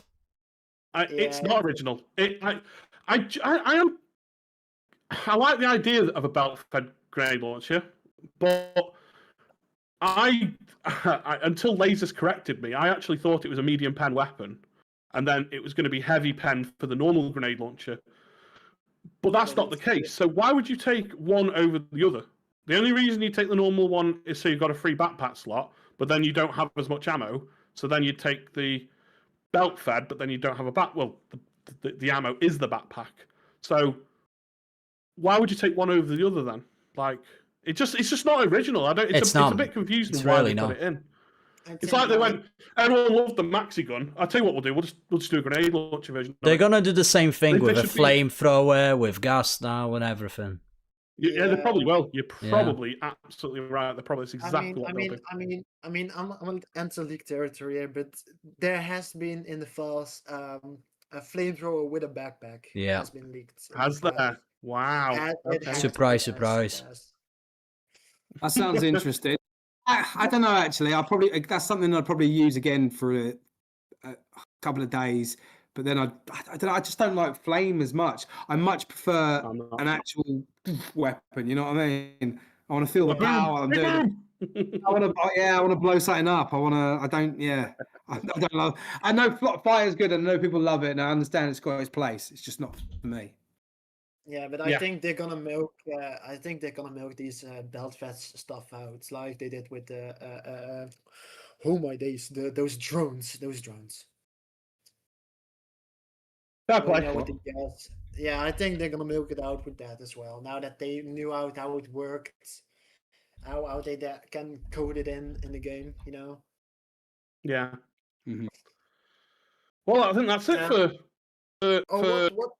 It's
Yeah.
not original. I like the idea of a belt-fed grenade launcher, but I until Lasers corrected me, I actually thought it was a medium pen weapon, and then it was going to be heavy pen for the normal grenade launcher. But that's not the case. So why would you take one over the other? The only reason you take the normal one is so you've got a free backpack slot, but then you don't have as much ammo. So then you take the belt fed, but then you don't have a back. Well, the ammo is the backpack. So why would you take one over the other then? Like it's just not original. It's
not.
a bit confusing
It's
why
really
they
not.
put it in.
I
It's
think
like they went. Everyone loved the maxi gun. I'll tell you what we'll do. We'll just do a grenade launcher version. of
They're
it.
gonna do the same thing
They
with a
should be-
flamethrower, with gas now, and everything.
Yeah, they probably will. You're
Yeah.
probably absolutely right. They're probably that's exactly what they'll do.
I'm enter league territory here, but there has been in the files a flamethrower with a backpack.
Yeah.
Has been leaked. in
Has
the files.
there? Wow.
It
Okay.
has,
Surprise,
it has,
surprise.
it has.
That sounds interesting. I don't know actually. That's something I'd probably use again for a couple of days. But then I don't know. I just don't like flame as much. I much prefer
I'm not-
an actual weapon. You know what I mean? I want to feel the
Boom,
power. I'm
big
doing.
boom.
I want to blow something up. I don't love. I know fire's good, and I know people love it, and I understand it's got its place. It's just not for me.
Yeah, but I
Yeah.
think they're gonna milk. I think they're gonna milk these belt feds stuff out, like they did with the oh my days, those drones.
Fair
Oh,
play.
with the gas. Yeah, I think they're gonna milk it out with that as well. Now that they knew out how it worked, how they can code it in the game,
Yeah.
Mhm.
Well, I think that's it
Yeah.
for.
Oh,
for
what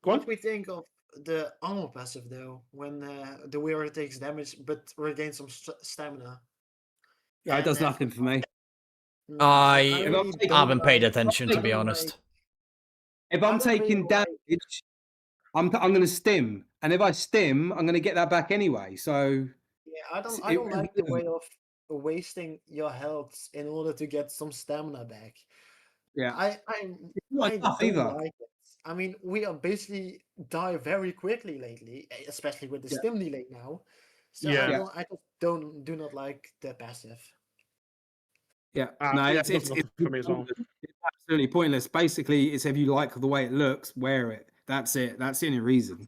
go on.
what we think of the armor passive though, when the wearer takes damage but regains some stamina.
Yeah, it does
And,
nothing for me.
I
really don't
haven't paid
like-
attention, to be
don't
honest.
like-
If
I
I'm
don't really
taking
like-
damage, I'm going to stim, and if I stim, I'm going to get that back anyway. So
Yeah, I don't
it
like the
really
way of wasting your health in order to get some stamina back.
yeah,
I
not
I
enough
don't
either.
like it. I mean, we are basically die very quickly lately, especially with the
Yeah.
stim delay now. So
Yeah.
I just do not like the passive.
Yeah,
Ah,
no,
yeah,
it's,
it doesn't for me as well.
it's absolutely pointless. Basically, it's if you like the way it looks, wear it. That's it. That's the only reason.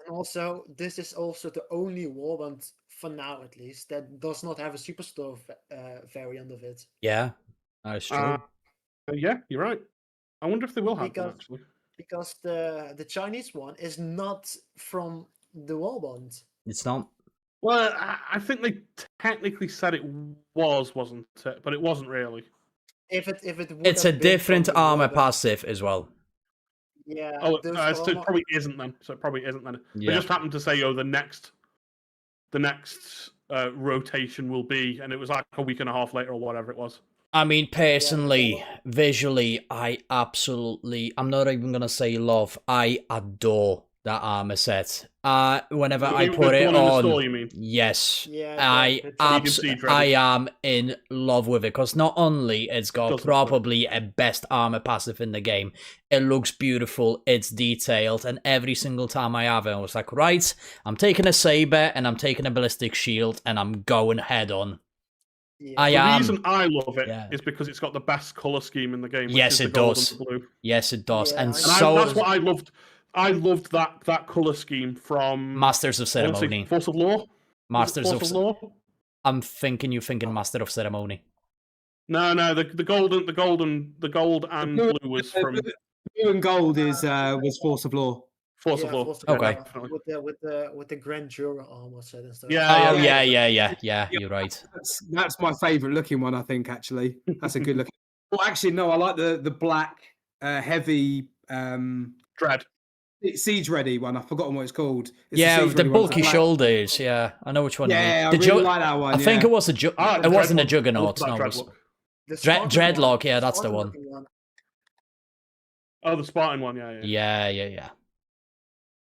And also, this is also the only warband, for now at least, that does not have a superstore variant of it.
Yeah, that's true.
Yeah, you're right. I wonder if they will have them
Because-
actually.
Because the Chinese one is not from the warband.
It's not.
Well, I think they technically said it wasn't it? But it wasn't really.
If it would
It's a
have been
different
from the
armor
warband-
passive as well.
Yeah.
Oh,
those
so it
armor-
probably isn't then. So it probably isn't then. They
Yeah.
just happened to say, oh, the next rotation will be, and it was like a week and a half later or whatever it was.
I mean, personally, visually, I'm not even gonna say love, I adore that armor set. Whenever I
The
put it
one in the
on,
store, you mean?
yes,
Yeah,
I am in love with it, because not only it's got
Doesn't
probably a best armor passive in the game, it looks beautiful, it's detailed, and every single time I have it, I was like, right, I'm taking a saber and I'm taking a ballistic shield and I'm going head on.
Yeah.
The reason I love it is
yeah.
because it's got the best color scheme in the game. Which
Yes,
is the
it
gold
does.
and the blue.
Yes, it does,
Yeah,
and
and
so
That's what I loved. I loved that color scheme from
Masters of
I wanna say
Ceremony.
Force of Law.
Masters
Force
of
of Law.
I'm thinking you're thinking Master of Ceremony.
No, the gold and
blue-
blue was from
Blue and gold is was Force of Law.
Force of Law.
Force of
Yeah,
Okay.
definitely.
with the Grand Juror armor set and stuff.
Yeah,
Oh
yeah.
yeah. You're right.
That's my favourite looking one. I think actually that's a good looking. Well, actually, no, I like the black heavy
Dread.
siege ready one. I've forgotten what it's called. It's
Yeah,
siege
with the
ready one.
bulky
Black-
shoulders. Yeah, I know which one.
Yeah, I
the
really like that one.
I think
yeah.
it was a
Ah, the
it wasn't a
Dread one. I love
Juggernaut.
that
No, it
Dread
was
look.
The Spartan
Dreadlock.
one,
Yeah, that's the
Spartan
one.
looking
Oh, the Spartan one. Yeah.
Yeah.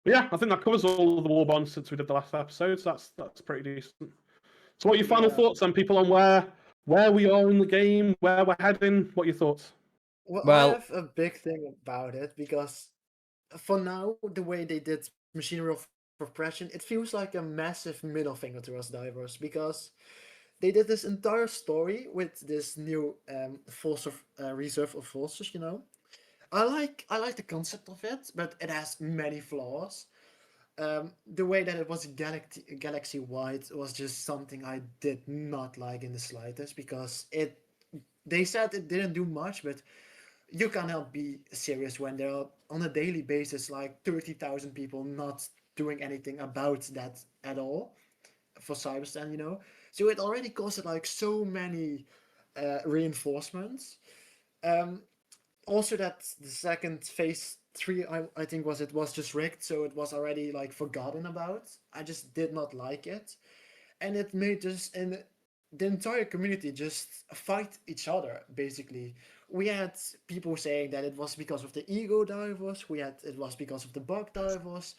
But yeah, I think that covers all of the Warbonds since we did the last episode. So that's pretty decent. So, what are your final
Yeah.
thoughts on people on where we are in the game, where we're heading? What are your thoughts?
Well-
I have a big thing about it because for now, the way they did Machinery of Repression, it feels like a massive middle finger to us divers because they did this entire story with this new force of reserve of forces. You know, I like the concept of it, but it has many flaws. The way that it was galaxy wide was just something I did not like in the slightest because they said it didn't do much, but you cannot be serious when there are on a daily basis like 30,000 people not doing anything about that at all for Cyberstan, you know. So it already costed like so many reinforcements. Also, that the second phase 3, I think was just rigged, so it was already like forgotten about. I just did not like it, and it made just the entire community just fight each other. Basically, we had people saying that it was because of the ego divers. It was because of the bug divers,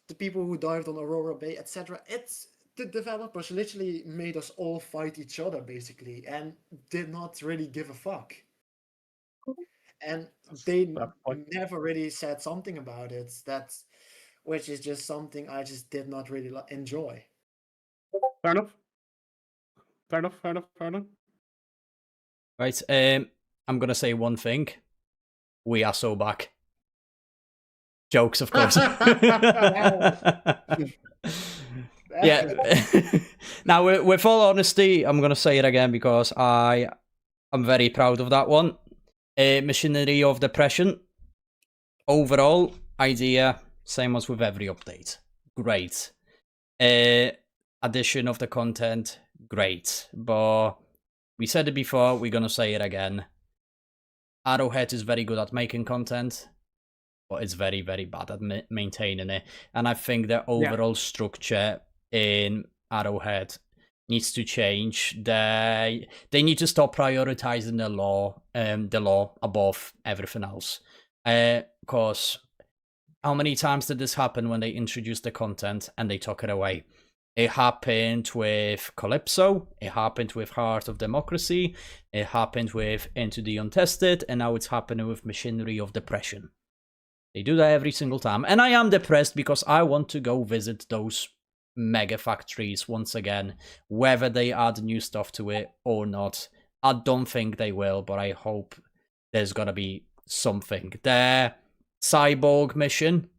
the people who dived on Aurora Bay, etc. It's the developers literally made us all fight each other basically, and did not really give a fuck. And they
Fair point.
never really said something about it. Which is just something I just did not really enjoy.
Fair enough.
Right. I'm gonna say one thing. We are so back. Jokes, of course. Yeah. Now, with all honesty, I'm gonna say it again because I'm very proud of that one. Machinery of Depression. Overall idea, same as with every update. Great. Addition of the content, great. But we said it before, we're gonna say it again. Arrowhead is very good at making content, but it's very, very bad at maintaining it. And I think the overall structure in Arrowhead needs to change. They need to stop prioritizing the law above everything else. Because how many times did this happen when they introduced the content and they took it away? It happened with Calypso, it happened with Heart of Democracy, it happened with Into the Untested, and now it's happening with Machinery of Depression. They do that every single time. And I am depressed because I want to go visit those mega factories once again, whether they add new stuff to it or not. I don't think they will, but I hope there's gonna be something. Their cyborg mission,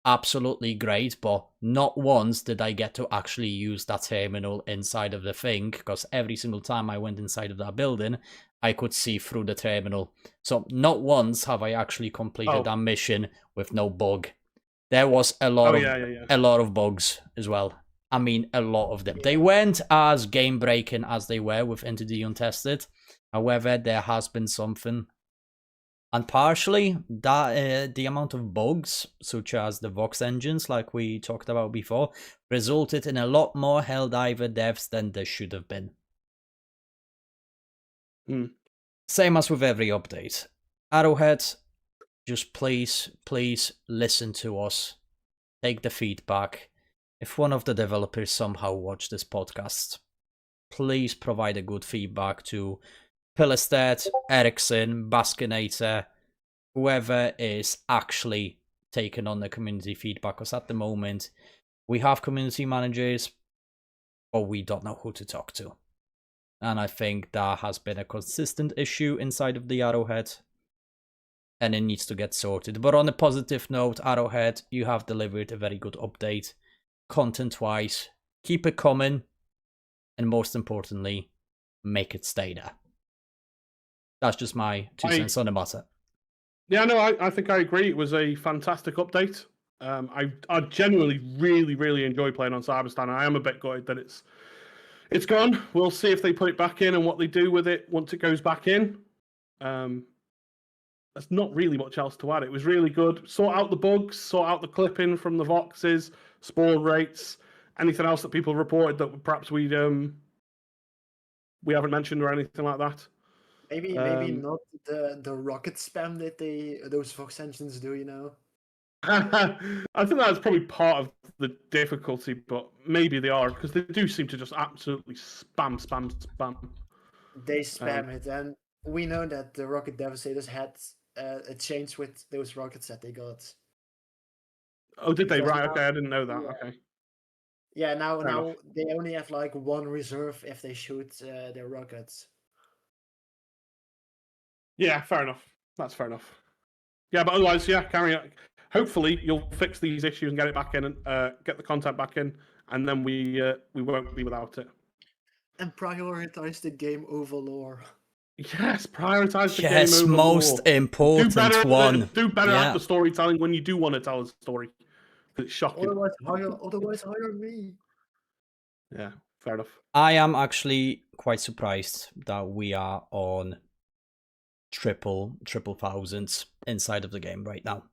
absolutely great, but not once did I get to actually use that terminal inside of the thing, because every single time I went inside of that building, I could see through the terminal. So not once have I actually completed that mission with no bug. There was a lot a lot of bugs as well. I mean, a lot of them. They weren't as game-breaking as they were with Into the Untested. However, there has been something. And partially, that the amount of bugs, such as the Vox engines, like we talked about before, resulted in a lot more Helldiver deaths than there should have been. Same as with every update. Arrowhead, just please listen to us. Take the feedback. If one of the developers somehow watch this podcast, please provide a good feedback to Pillerstead, Ericsson, Baskinator, whoever is actually taking on the community feedback. Because at the moment, we have community managers, but we don't know who to talk to. And I think that has been a consistent issue inside of the Arrowhead. And it needs to get sorted. But on a positive note, Arrowhead, you have delivered a very good update. Content-wise, keep it coming. And most importantly, make it stay there. That's just my 2 cents on the matter.
Yeah, no, I think I agree. It was a fantastic update. I genuinely really enjoy playing on Cyberstan. I am a bit gutted that it's gone. We'll see if they put it back in and what they do with it once it goes back in. There's not really much else to add. It was really good. Sort out the bugs, sort out the clipping from the Voxes, spawn rates, anything else that people reported that perhaps we haven't mentioned or anything like that.
Maybe not the rocket spam that those Vox engines do, you know.
I think that's probably part of the difficulty, but maybe they are, because they do seem to just absolutely spam.
They spam it, and we know that the Rocket Devastators had a change with those rockets that they got.
Oh, did they?
Because
Right,
now-
okay, I didn't know that.
yeah.
Okay.
Yeah, now
enough.
they only have like one reserve if they shoot their rockets.
Yeah, fair enough. That's fair enough. Yeah, but otherwise, yeah, carry on. Hopefully, you'll fix these issues and get it back in, and get the content back in, and then we won't be without it.
And prioritize the game over lore.
Yes, prioritize the
Yes,
game over
most
lore.
important one.
Do better
Yeah.
at the storytelling when you do want to tell a story. 'Cause it's shocking.
Otherwise hire me.
Yeah, fair enough.
I am actually quite surprised that we are on triple thousands inside of the game right now.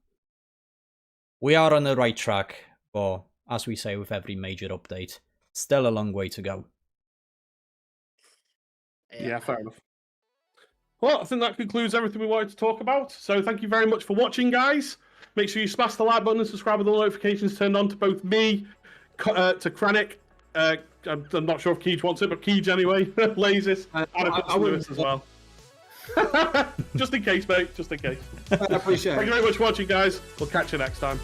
We are on the right track, but as we say with every major update, still a long way to go.
Yeah, fair enough. Well, I think that concludes everything we wanted to talk about. So thank you very much for watching, guys. Make sure you smash the like button and subscribe with all notifications turned on to both me, to Krennic. I'm not sure if Keej wants it, but Keej anyway. Lasers. And
I
Lewis as well. Just in case, mate. Just in case.
I appreciate it.
Thank you very much for watching, guys. We'll catch you next time.